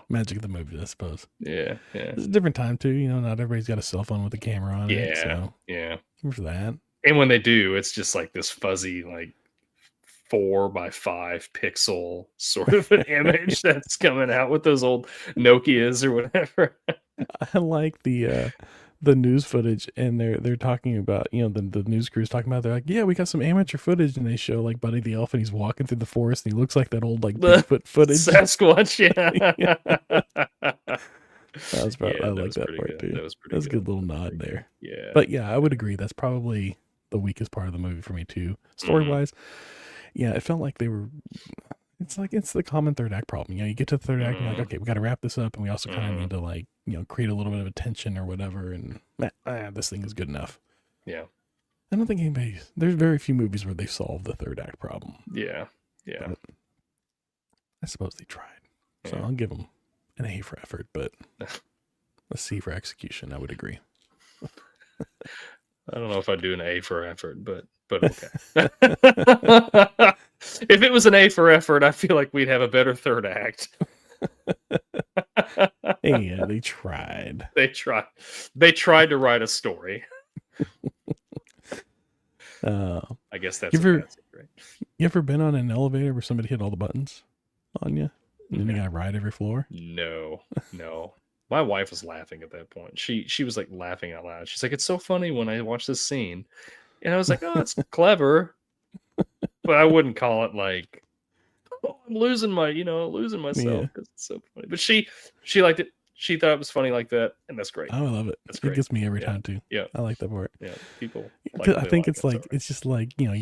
Magic of the movie, I suppose. Yeah. It's a different time, too. You know, not everybody's got a cell phone with a camera on it. So, there's that. And when they do, it's just like this fuzzy, like, 4x5 pixel sort of an image that's coming out with those old Nokias or whatever. I like the news footage, and they're talking about, you know, the news crew's talking about, they're like, yeah, we got some amateur footage, and they show like Buddy the Elf, and he's walking through the forest, and he looks like that old like Bigfoot footage. Sasquatch, yeah. I like that part too. That was a good little nod there. Yeah. But yeah, I would agree. That's probably the weakest part of the movie for me too. Story wise. Yeah, it felt like they were. It's the common third act problem. You know, you get to the third act, and you're like, okay, we got to wrap this up, and we also kind of need to, like, you know, create a little bit of a tension or whatever. And this thing is good enough. Yeah, I don't think there's very few movies where they solve the third act problem. Yeah. But I suppose they tried, so I'll give them an A for effort, but a C for execution. I would agree. I don't know if I'd do an A for effort, but okay. If it was an A for effort, I feel like we'd have a better third act. Yeah, they tried. They tried to write a story. I guess that's right. You ever been on an elevator where somebody hit all the buttons on you, and then you got to ride every floor? No. My wife was laughing at that point. She was like laughing out loud. She's like, "It's so funny when I watch this scene," and I was like, "Oh, it's clever," but I wouldn't call it like, "Oh, I'm losing myself." Yeah. It's so funny. But she liked it. She thought it was funny like that, and that's great. Oh, I love it. That's great. It gets me every time too. Yeah, I like that part. Yeah, people. I think it's like it's just like, you know,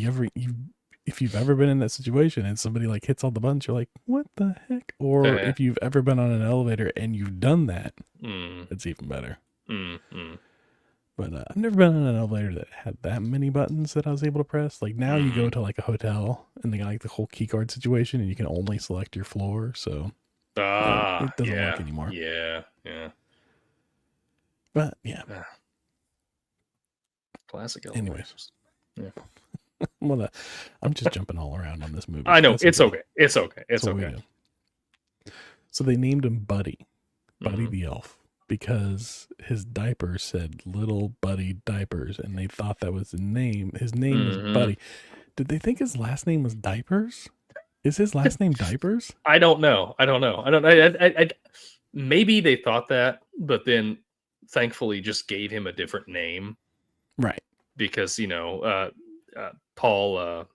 if you've ever been in that situation and somebody like hits all the buttons, you're like, what the heck? Or if you've ever been on an elevator and you've done that, it's even better. But I've never been on an elevator that had that many buttons that I was able to press. Like now you go to like a hotel and they got like the whole key card situation, and you can only select your floor. So it doesn't work anymore. Yeah. But yeah. Classic elevators. Anyways. Yeah. Well, I'm just jumping all around on this movie. I know. It's okay. It's okay. So they named him Buddy the Elf, because his diaper said Little Buddy Diapers, and they thought that was his name. His name was Buddy. Did they think his last name was Diapers? Is his last name Diapers? I don't know. Maybe they thought that, but then thankfully just gave him a different name. Right. Because, you know, Bob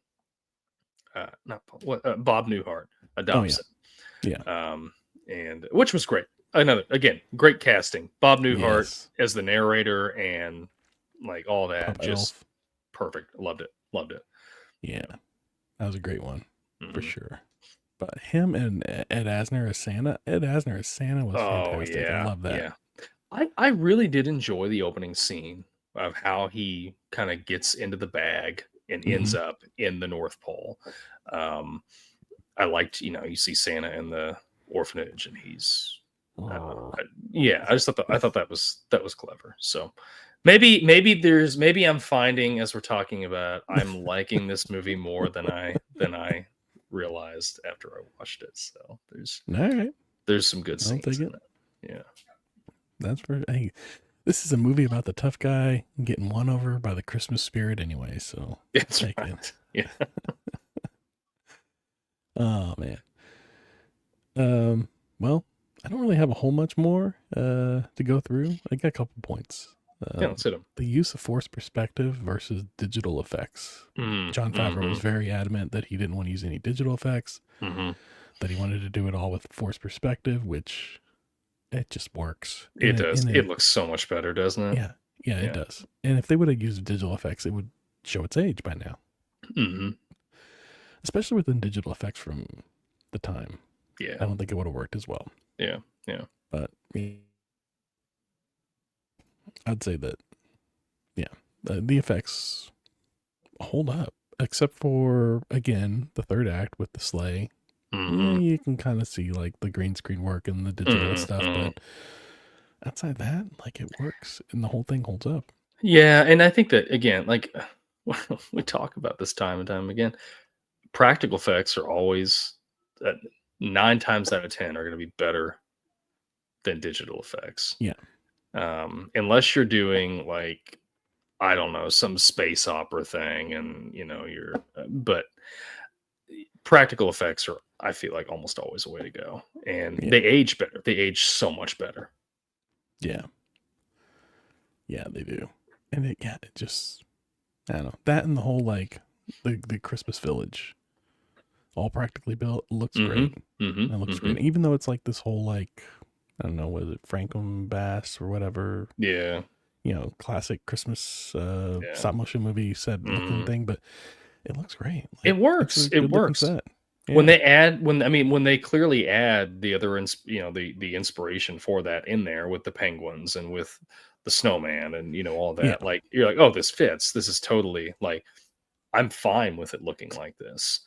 Newhart adopts him. Yeah. And which was great. Great casting. Bob Newhart as the narrator and like all that. Papa just Elf. Perfect. Loved it. Yeah. That was a great one for sure. But him and Ed Asner as Santa. Was fantastic. I love that. Yeah. I really did enjoy the opening scene of how he kind of gets into the bag and ends up in the North Pole. I liked, you know, you see Santa in the orphanage and he's, I thought that was clever. So maybe I'm finding, as we're talking about, I'm liking this movie more than I realized after I watched it. So there's some good scenes in it. Yeah. That's for, hey, this is a movie about the tough guy getting won over by the Christmas spirit anyway, so it's right. It. Yeah. Oh man. Well, I don't really have a whole much more to go through. I got a couple points. Let's hit them. The use of forced perspective versus digital effects. Jon Favreau was very adamant that he didn't want to use any digital effects. that he wanted to do it all with forced perspective, which it just works. It does. It looks so much better, doesn't it? Yeah, it does. And if they would have used digital effects, it would show its age by now. Mm-hmm. Especially within digital effects from the time. Yeah. I don't think it would have worked as well. Yeah. But I'd say that, the effects hold up, except for, again, the third act with the sleigh. Mm-hmm. You can kind of see like the green screen work and the digital stuff, but outside that, like, it works and the whole thing holds up. Yeah, and I think that, again, like we talk about this time and time again, practical effects are always 9 times out of 10 are going to be better than digital effects. Yeah. Unless you're doing, like, I don't know, some space opera thing, and but practical effects are, I feel like, almost always a way to go, and they age better. They age so much better. Yeah, they do. And it just, I don't know, that and the whole, like, the Christmas village, all practically built, looks great. Mm-hmm. It looks great, even though it's like this whole, like, I don't know, was it Franklin Bass or whatever? Yeah. Classic Christmas stop motion movie set looking thing, but it looks great. Like, it works. It works. Yeah. When they clearly add the other, the inspiration for that in there with the penguins and with the snowman and all that. Yeah. Like, you're like, oh, this fits. This is totally, like, I'm fine with it looking like this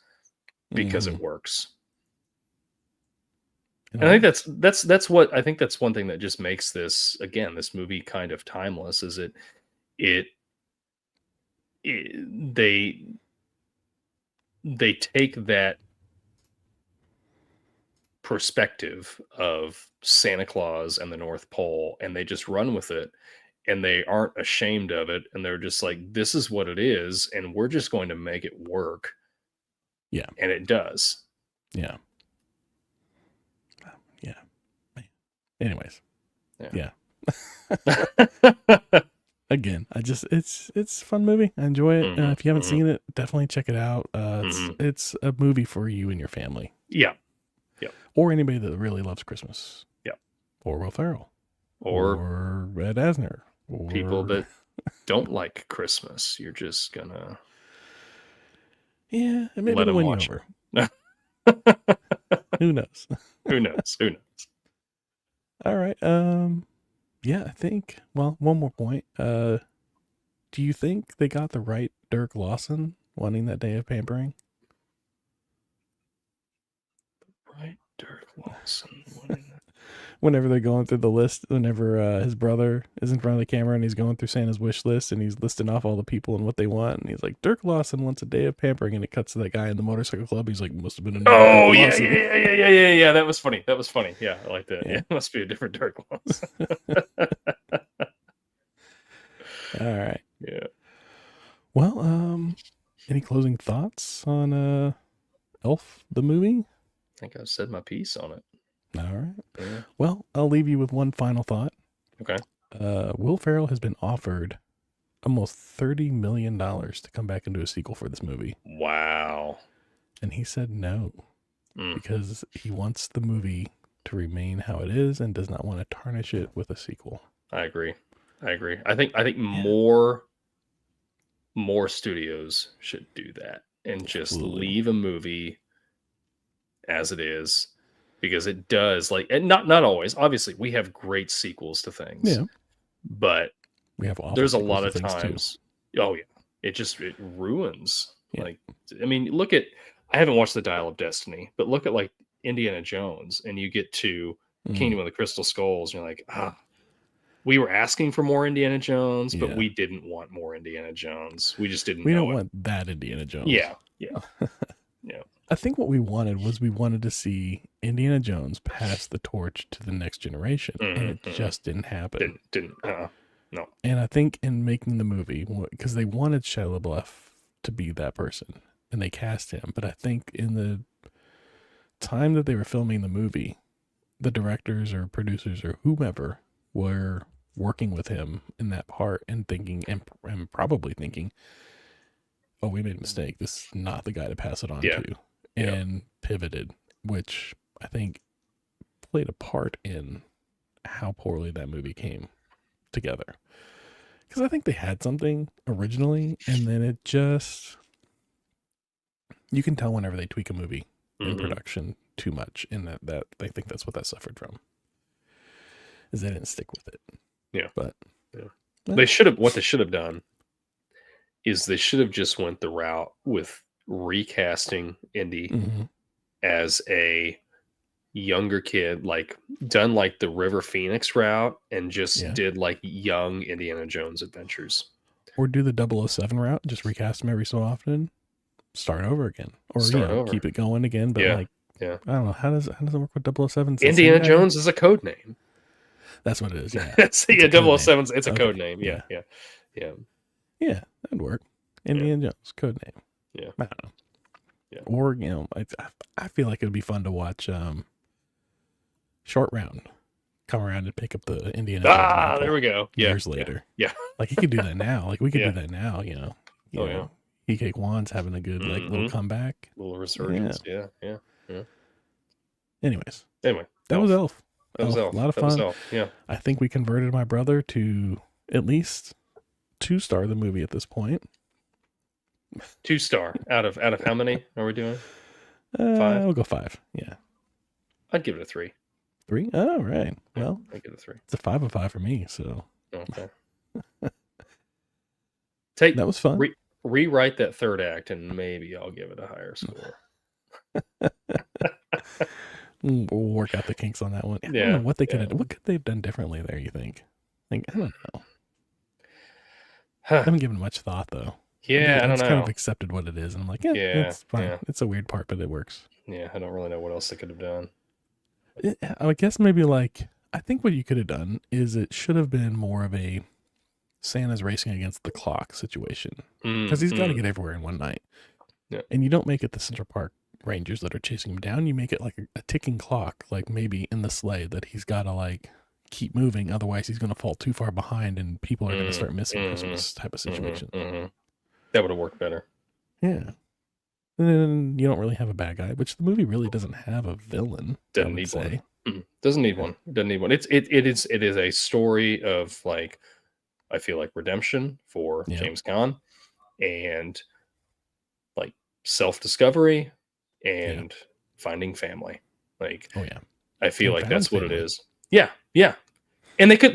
because it works. And I think that's what I think that's one thing that just makes this movie kind of timeless, is they take that perspective of Santa Claus and the North Pole and they just run with it, and they aren't ashamed of it, and they're just like, this is what it is, and we're just going to make it work. Yeah. And it does. Yeah. Anyways. Yeah. Again, it's a fun movie. I enjoy it. If you haven't seen it, definitely check it out. It's a movie for you and your family. Yeah. Or anybody that really loves Christmas. Yeah. Or Will Ferrell. Or Ed Asner. Or people that don't like Christmas. You're just gonna maybe let them win watch you over. Who knows? Who knows? All right. I think, well, one more point. Do you think they got the right Dirk Lawson wanting that day of pampering? Right, Dirk Lawson wanting that. Whenever they're going through the list, whenever his brother is in front of the camera and he's going through Santa's wish list and he's listing off all the people and what they want, and he's like, Dirk Lawson wants a day of pampering, and it cuts to that guy in the motorcycle club. He's like, must have been a Oh, yeah. That was funny. Yeah, I like that. Yeah, it must be a different Dirk Lawson. All right. Yeah. Well, any closing thoughts on Elf the movie? I think I've said my piece on it. All right. Yeah. Well, I'll leave you with one final thought. Okay. Will Ferrell has been offered almost $30 million to come back and do a sequel for this movie. Wow. And he said no, because he wants the movie to remain how it is and does not want to tarnish it with a sequel. I agree. I think more studios should do that and just leave a movie as it is. Because it does, like, and not always. Obviously, we have great sequels to things. Yeah. But we have there's a lot of times. Oh yeah, it ruins. Yeah. Like, I mean, look at. I haven't watched The Dial of Destiny, but look at, like, Indiana Jones, and you get to Kingdom of the Crystal Skulls, and you're like, we were asking for more Indiana Jones, but we didn't want more Indiana Jones. We just didn't. We don't want that Indiana Jones. Yeah. I think what we wanted to see Indiana Jones pass the torch to the next generation, and it just didn't happen. No. And I think in making the movie, because they wanted Shia LaBeouf to be that person, and they cast him, but I think in the time that they were filming the movie, the directors or producers or whomever were working with him in that part and thinking, and probably thinking, oh, we made a mistake. This is not the guy to pass it on to. And pivoted. which I think played a part in how poorly that movie came together. Because I think they had something originally, and then it just, you can tell whenever they tweak a movie in production too much, and that I think that's what that suffered from, is they didn't stick with it. Yeah. But what they should have done is they should have just went the route with recasting Indy as a younger kid, like done like the River Phoenix route, and just did like young Indiana Jones adventures. Or do the 007 route, just recast him every so often, start over again, or keep it going again. But I don't know, how does it work with 007? Indiana Jones is a code name. That's what it is. Yeah, 007's it's a code name. Yeah, that'd work. Indiana Jones code name. Yeah, I don't know. Yeah. Or I feel like it would be fun to watch Short Round come around and pick up the Indiana Jones there we go. Years later. Yeah. Like he could do that now. Like we could do that now, you know. Yeah. EK Kwan's having a good little comeback. Little resurgence. Yeah. Anyways. Anyway. That was Elf. That was Elf. A lot of fun. Yeah. I think we converted my brother to at least 2-star the movie at this point. 2-star out of how many are we doing? 5? I'll go 5. Yeah. I'd give it a 3. 3? Oh, right. Well, I'd give it a 3. It's a 5 of 5 for me. So okay. That was fun. Rewrite that third act, and maybe I'll give it a higher score. We'll work out the kinks on that one. I don't know what could they have done differently there, you think? Like, I don't know. I haven't given much thought though. Yeah, I don't know. Kind of accepted what it is, and I'm like, it's fine. Yeah. It's a weird part, but it works. Yeah, I don't really know what else they could have done. I guess maybe I think what you could have done is it should have been more of a Santa's racing against the clock situation, because he's got to get everywhere in one night. Yeah. And you don't make it the Central Park Rangers that are chasing him down. You make it like a ticking clock, like maybe in the sleigh that he's got to keep moving, otherwise he's going to fall too far behind and people are going to start missing Christmas type of situation. That would have worked better. Yeah. And then you don't really have a bad guy, which the movie really doesn't have a villain. Doesn't need one. Doesn't need one. Doesn't need one. It is a story of I feel like redemption for James Caan, and self-discovery and finding family. I feel like that's what it is. Yeah. And they could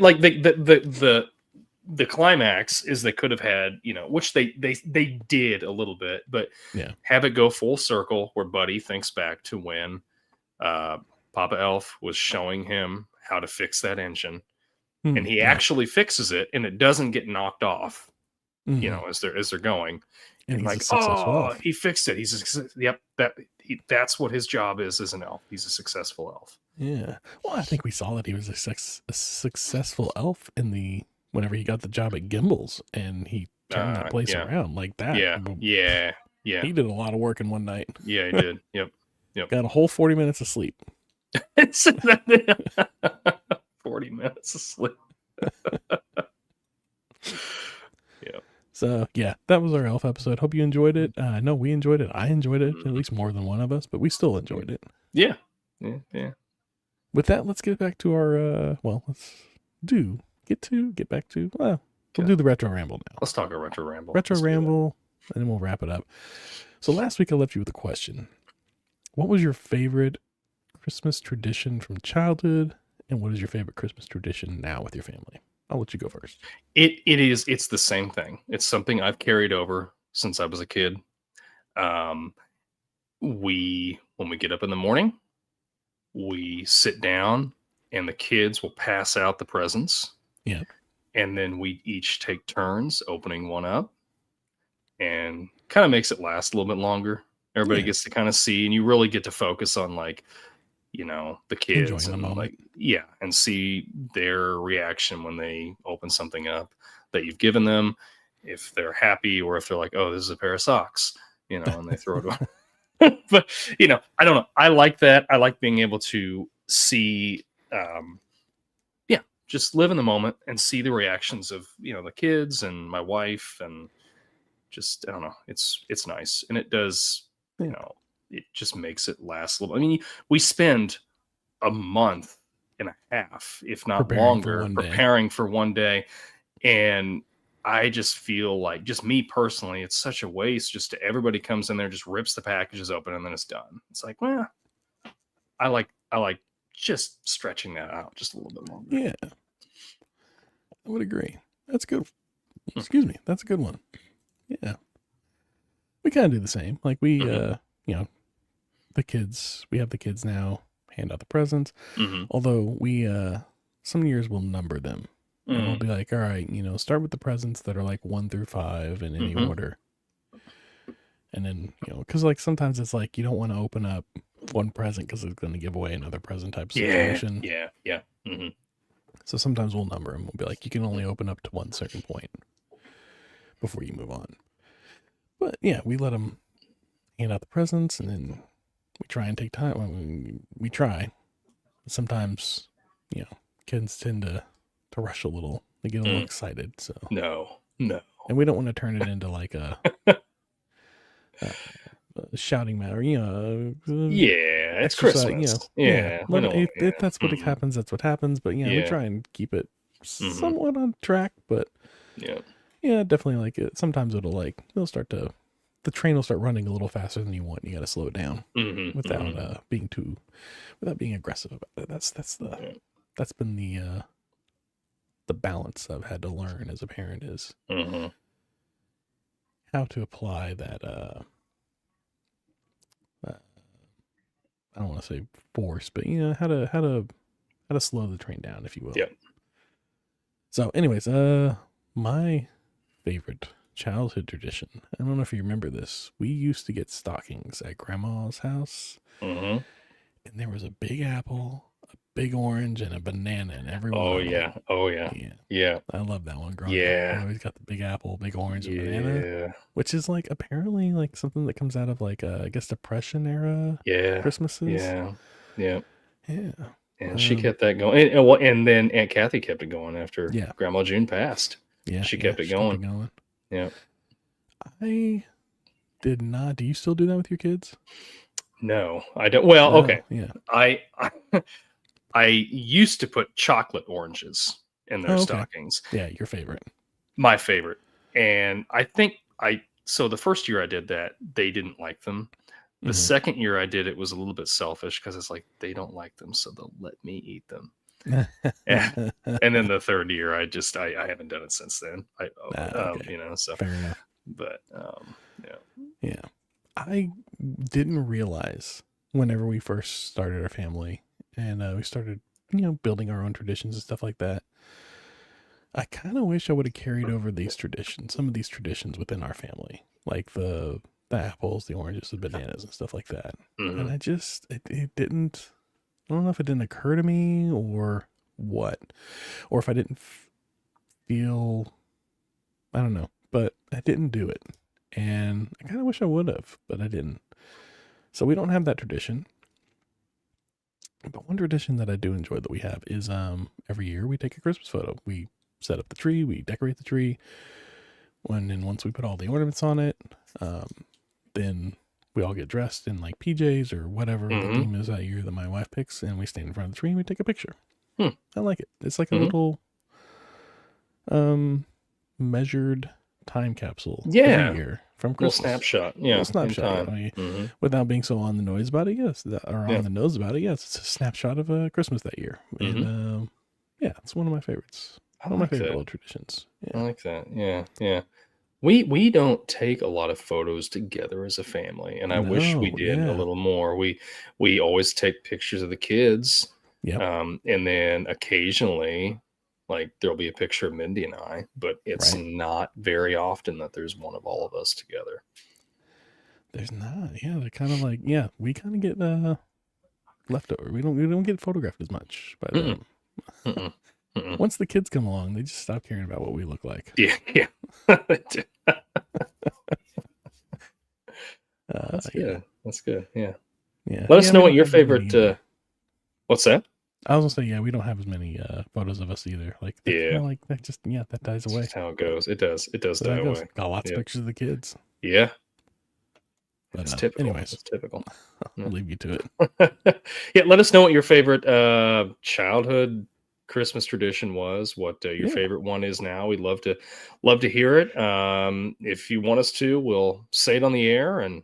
the climax is they could have had, which they did a little bit, but have it go full circle where Buddy thinks back to when Papa Elf was showing him how to fix that engine, and he actually fixes it, and it doesn't get knocked off, as they're going. And he fixed it. That's what his job is as an elf. He's a successful elf. Yeah. Well, I think we saw that he was a successful elf whenever he got the job at Gimbel's and he turned that place around like that. Yeah. He did a lot of work in one night. Yeah, he did. Yep. Got a whole 40 minutes of sleep. 40 minutes of sleep. So, that was our elf episode. Hope you enjoyed it. I know we enjoyed it. I enjoyed it, at least more than one of us, but we still enjoyed it. Yeah. With that, let's get back to our, we'll do the Retro Ramble now. Let's talk a Retro Ramble. Retro Ramble, and then we'll wrap it up. So last week I left you with a question. What was your favorite Christmas tradition from childhood, and what is your favorite Christmas tradition now with your family? I'll let you go first. It's the same thing. It's something I've carried over since I was a kid. When we get up in the morning, we sit down and the kids will pass out the presents. Yeah. And then we each take turns opening one up, and kind of makes it last a little bit longer. Everybody gets to kind of see, and you really get to focus on the kids and and see their reaction when they open something up that you've given them, if they're happy or if they're like, oh, this is a pair of socks, and they throw it away. But I don't know. I like that. I like being able to see, just live in the moment and see the reactions of, the kids and my wife, and just, I don't know. It's nice. And it does, it just makes it last a little. I mean, we spend a month and a half, if not longer, preparing for one day. And I just feel like, just me personally, it's such a waste. Just everybody comes in there, just rips the packages open, and then it's done. It's like, well, I like just stretching that out just a little bit longer. Yeah, I would agree. That's good. Excuse me. That's a good one. Yeah. We kind of do the same. Like we, you know, the kids, we have the kids now hand out the presents. Although we, some years we'll number them. And we'll be like, all right, you know, start with the presents that are like 1 through 5 in any order. And then, you know, because like sometimes it's like you don't want to open up one present because it's going to give away another present type situation. Yeah. So sometimes we'll number them. We'll be like, you can only open up to one certain point before you move on. But yeah, we let them hand out the presents, and then we try and take time. I mean, we try. Sometimes, you know, kids tend to rush a little. They get a little excited. So no. And we don't want to turn it into like a shouting match, you know. Yeah, it's Christmas. You know, if that's what happens, that's what happens. But we try and keep it somewhat on track. But yeah, definitely like it. Sometimes the train will start running a little faster than you want. You got to slow it down without being aggressive about it. That's been the balance I've had to learn as a parent is how to apply that. I don't want to say force, but you know how to slow the train down, if you will. Yeah. So, anyways, my favorite childhood tradition. I don't know if you remember this. We used to get stockings at Grandma's house, and there was a big apple, a big orange, and a banana in every one. Oh yeah. I love that one. Growing up, I always got the big apple, big orange, and banana, which is like apparently like something that comes out of like I guess Depression era. Christmases. Yeah. And she kept that going, and then Aunt Kathy kept it going after Grandma June passed. Yeah, she kept it going. Yeah. I did not. Do you still do that with your kids? No, I don't. Well, okay. Yeah. I used to put chocolate oranges in their stockings. Yeah, your favorite. My favorite. And I think so the first year I did that, they didn't like them. The second year I did it was a little bit selfish because it's like they don't like them, so they'll let me eat them. and then the third year I haven't done it since then. You know, so fair enough. But yeah. I didn't realize whenever we first started our family and we started, you know, building our own traditions and stuff like that. I kind of wish I would have carried over some of these traditions within our family, like the apples, the oranges, the bananas, and stuff like that. And it didn't. I don't know if it didn't occur to me or what, or if I didn't feel. I don't know, but I didn't do it, and I kind of wish I would have, but I didn't. So we don't have that tradition. But one tradition that I do enjoy that we have is every year we take a Christmas photo. We set up the tree, we decorate the tree. Once we put all the ornaments on it, then we all get dressed in like PJs or whatever the theme is that year that my wife picks, and we stand in front of the tree and we take a picture. I like it. It's like a little measured time capsule every year from Christmas. Little snapshot. Yeah. Little snapshot. I mean, without being so on the nose about it, on the nose about it, yes. It's a snapshot of Christmas that year. And it's one of my favorites. One of my favorite little traditions. Yeah. I like that. Yeah. We don't take a lot of photos together as a family, and I wish we did a little more. We always take pictures of the kids. Yeah. And then occasionally, like, there'll be a picture of Mindy and I, but it's not very often that there's one of all of us together. There's not. Yeah, they're kind of like, we kind of get leftover. We don't get photographed as much by them. Once the kids come along, they just stop caring about what we look like. Yeah. That's good. That's good. Yeah. Let us know what your favorite. What's that? I was gonna say, we don't have as many photos of us either. Like, like that just that dies away. That's how it goes. It does die away. Got lots of pictures of the kids. Yeah. It's typical. Anyways, it's typical. I'll leave you to it. Yeah, let us know what your favorite childhood Christmas tradition was. What your favorite one is now. We'd love to hear it. If you want us to, we'll say it on the air, and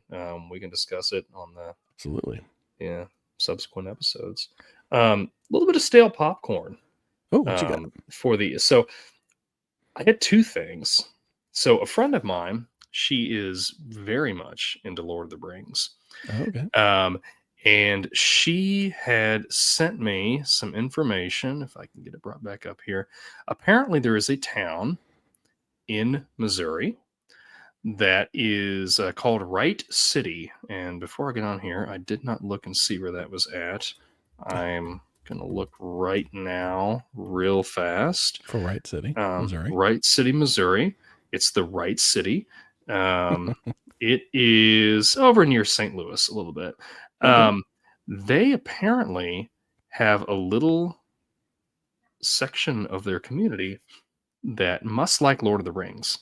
we can discuss it on the subsequent episodes. A little bit of stale popcorn. Oh, what you got? So I had two things. So a friend of mine, she is very much into Lord of the Rings. Oh, okay. And she had sent me some information, if I can get it brought back up here. Apparently there is a town in Missouri that is called Wright City. And before I get on here, I did not look and see where that was at. I'm going to look right now real fast. For Wright City, Missouri. Wright City, Missouri. It's the Wright City. It is over near St. Louis a little bit. They apparently have a little section of their community that must like Lord of the Rings,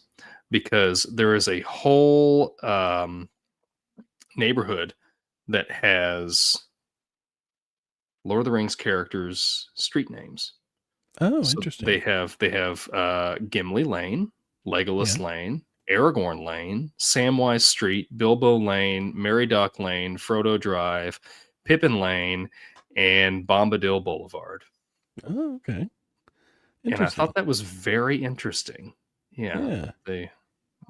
because there is a whole neighborhood that has Lord of the Rings characters' street names. Oh, so interesting. They have Gimli Lane, Legolas Lane, Aragorn Lane, Samwise Street, Bilbo Lane, Meriadoc Lane, Frodo Drive, Pippin Lane, and Bombadil Boulevard. Oh, okay. And I thought that was very interesting. Yeah. They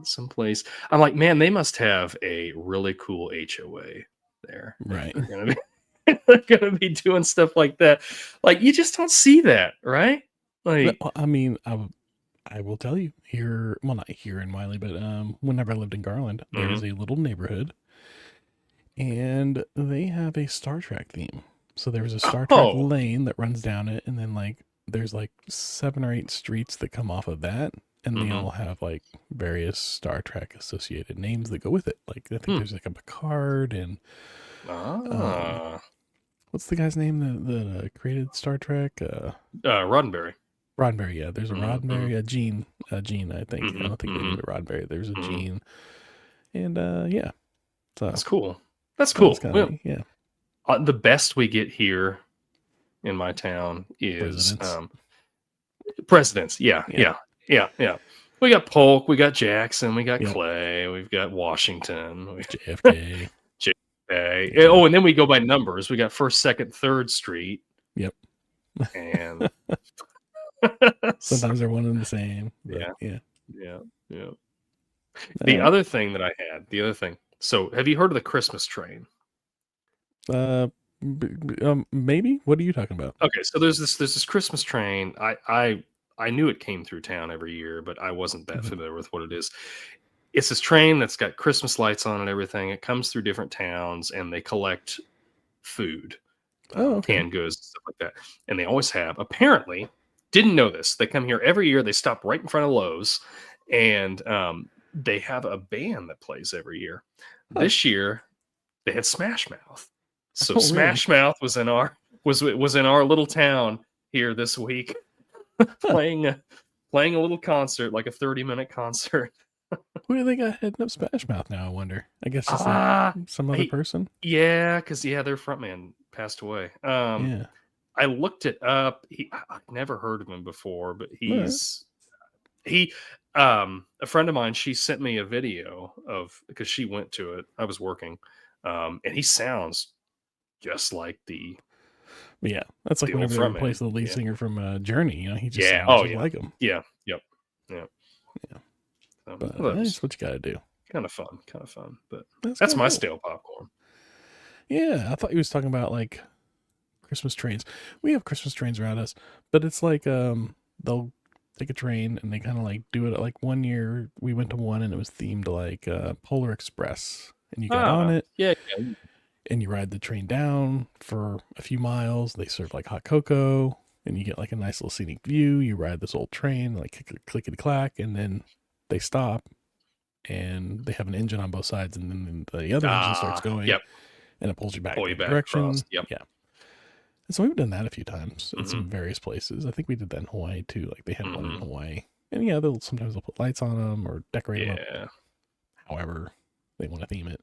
someplace. I'm like, man, they must have a really cool HOA there. Right. They're gonna be doing stuff like that. Like, you just don't see that, right? Like, I mean, I will tell you here. Well, not here in Wiley, but whenever I lived in Garland, there's a little neighborhood, and they have a Star Trek theme. So there's a Star Trek lane that runs down it, and then like there's like 7 or 8 streets that come off of that, and they all have like various Star Trek associated names that go with it. Like I think there's like a Picard and what's the guy's name that created Star Trek? Roddenberry. Roddenberry, yeah. There's a Roddenberry, a Gene, I think. I don't think they named it Roddenberry. There's a Gene, and so that's cool. That's cool. Yeah. The best we get here in my town is presidents. Yeah. We got Polk, we got Jackson, we got Clay, we've got Washington, JFK. Yeah. Oh, and then we go by numbers. We got 1st, 2nd, 3rd Street. Yep. And sometimes they're one and the same. Yeah. The other thing that I had, so have you heard of the Christmas train? Maybe. What are you talking about? Okay, so there's this Christmas train. I knew it came through town every year, but I wasn't that familiar with what it is. It's this train that's got Christmas lights on and everything. It comes through different towns, and they collect food, canned goods, stuff like that. And they always have. Apparently, didn't know this. They come here every year. They stop right in front of Lowe's, and they have a band that plays every year. This year, they had Smash Mouth. So Smash Mouth was in our little town here this week, playing a little concert, like a 30-minute concert. Who do they got heading up Smash Mouth now, I wonder? I guess it's some other person? Yeah, because their frontman passed away. I looked it up. I've never heard of him before, but a friend of mine, she sent me a video because she went to it. I was working. And he sounds just like that's like whenever they replace the lead singer from Journey, he just sounds like him. Yeah. But that's what you got to do. Kind of fun. But that's my stale popcorn. Yeah, I thought he was talking about like Christmas trains. We have Christmas trains around us, but it's like they'll take a train and they kind of like do it. Like one year we went to one and it was themed like Polar Express, and you got on it. Yeah. And you ride the train down for a few miles. They serve like hot cocoa, and you get like a nice little scenic view. You ride this old train, like clickety clack, and then they stop, and they have an engine on both sides, and then the other engine starts going, and it pulls you back in the direction. Across. Yeah. And so we've done that a few times in some various places. I think we did that in Hawaii too. Like they had one in Hawaii, and sometimes they'll put lights on them or decorate them up, however they want to theme it.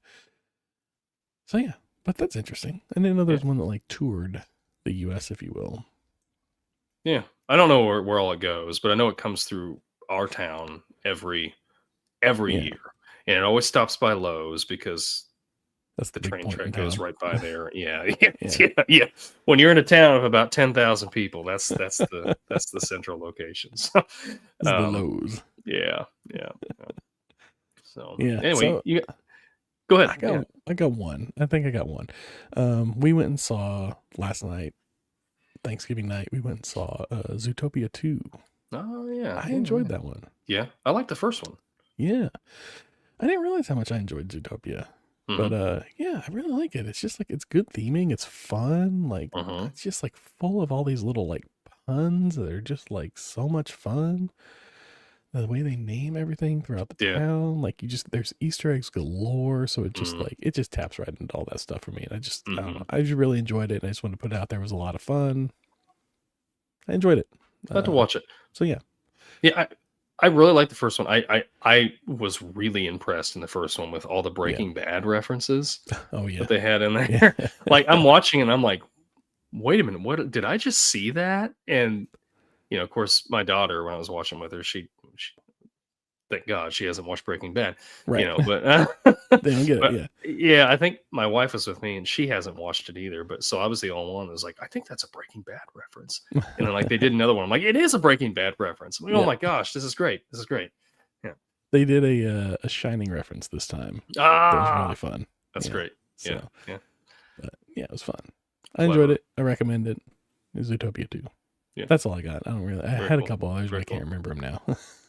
So yeah, but that's interesting. I didn't know there's one that like toured the U.S., if you will. Yeah, I don't know where all it goes, but I know it comes through our town every year, and it always stops by Lowe's because that's the train track goes right by there. Yeah. When you're in a town of about 10,000 people, that's the central location. So, the Lowe's. Yeah. So anyway, you go ahead. I got one. I think I got one. We went and saw last night, Thanksgiving night. We went and saw Zootopia 2. Oh yeah, I enjoyed that one. Yeah, I liked the first one. Yeah, I didn't realize how much I enjoyed Zootopia. But I really like it. It's just like it's good theming. It's fun. Like it's just like full of all these little like puns that are just like so much fun. The way they name everything throughout the town, like there's Easter eggs galore. So it just like it just taps right into all that stuff for me. And I just I just really enjoyed it. And I just wanted to put it out there. It was a lot of fun. I enjoyed it. I had to watch it. So yeah. I really like the first one. I was really impressed in the first one with all the Breaking Bad references. Oh yeah, that they had in there. Like I'm watching and I'm like, wait a minute, what did I just see that? And of course, my daughter, when I was watching with her, she thank God she hasn't watched Breaking Bad, right? But they don't get it. Yeah, I think my wife was with me and she hasn't watched it either. But so I was the only one that was like, I think that's a Breaking Bad reference. And then like they did another one. I'm like, it is a Breaking Bad reference. Like, oh my gosh, this is great. This is great. Yeah, they did a Shining reference this time. That was really fun. That's great. So, but it was fun. I enjoyed it. I recommend it. Zootopia 2. Yeah, that's all I got. I had a couple others, but I can't remember them now.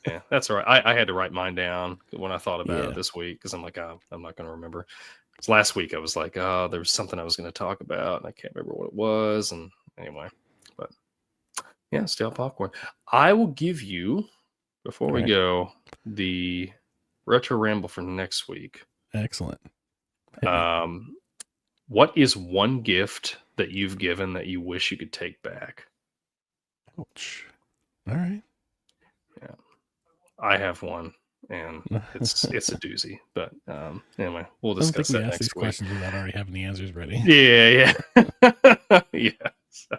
Yeah, that's all right. I had to write mine down when I thought about it this week because I'm like, I'm not going to remember. Because last week I was like, oh, there was something I was going to talk about, and I can't remember what it was. And anyway, but yeah, stale popcorn. I will give you, before we go, the retro ramble for next week. Excellent. What is one gift that you've given that you wish you could take back? Ouch. All right. Yeah, I have one, and it's a doozy. But anyway, we'll discuss that next these week. Questions without already having the answers ready. Yeah. So,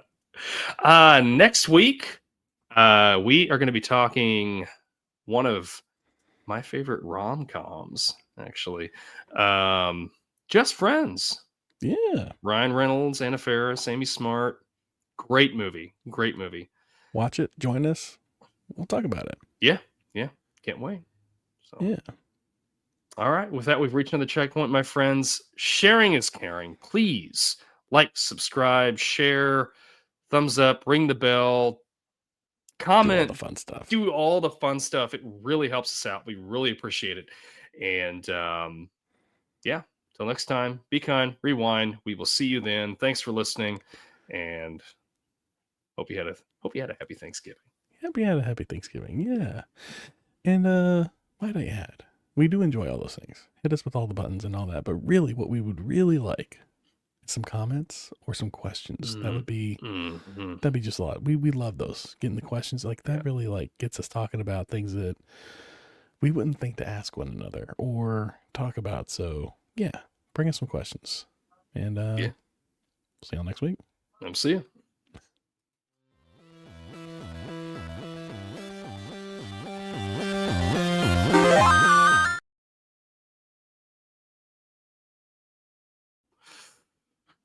next week, we are going to be talking one of my favorite rom-coms, actually. Just Friends. Yeah. Ryan Reynolds, Anna Faris, Amy Smart. Great movie. Watch it. Join us. We'll talk about it. Yeah. Can't wait. So. Yeah. All right. With that, we've reached another checkpoint, my friends. Sharing is caring. Please like, subscribe, share, thumbs up, ring the bell, comment. Do all the fun stuff. Do all the fun stuff. It really helps us out. We really appreciate it. And till next time, be kind, rewind. We will see you then. Thanks for listening, and hope you had a happy Thanksgiving. Hope you had a happy Thanksgiving. Yeah. And might I add, we do enjoy all those things. Hit us with all the buttons and all that. But really, what we would really like is some comments or some questions. That would be that'd be just a lot. We love those. Getting the questions like that really like gets us talking about things that we wouldn't think to ask one another or talk about. So yeah, bring us some questions. And see y'all next week. I'll see you.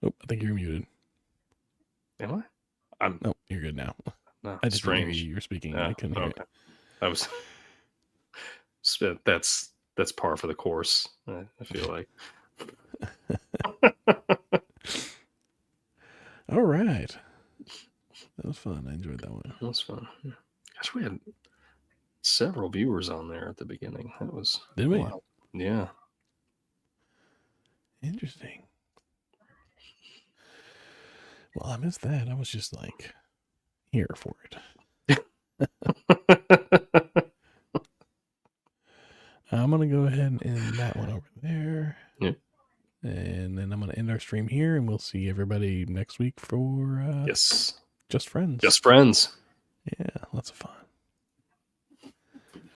Oh, I think you're muted. Am I? No, you're good now. No, I just didn't hear you were speaking. I couldn't hear it. I was. That's par for the course. I feel like. All right. That was fun. I enjoyed that one. That was fun. Gosh, we had several viewers on there at the beginning. That was. Did we? Wild. Yeah. Interesting. Well, I missed that. I was just like here for it. I'm going to go ahead and end that one over there. Yeah. And then I'm going to end our stream here, and we'll see everybody next week for Just Friends. Just Friends. Yeah, lots of fun.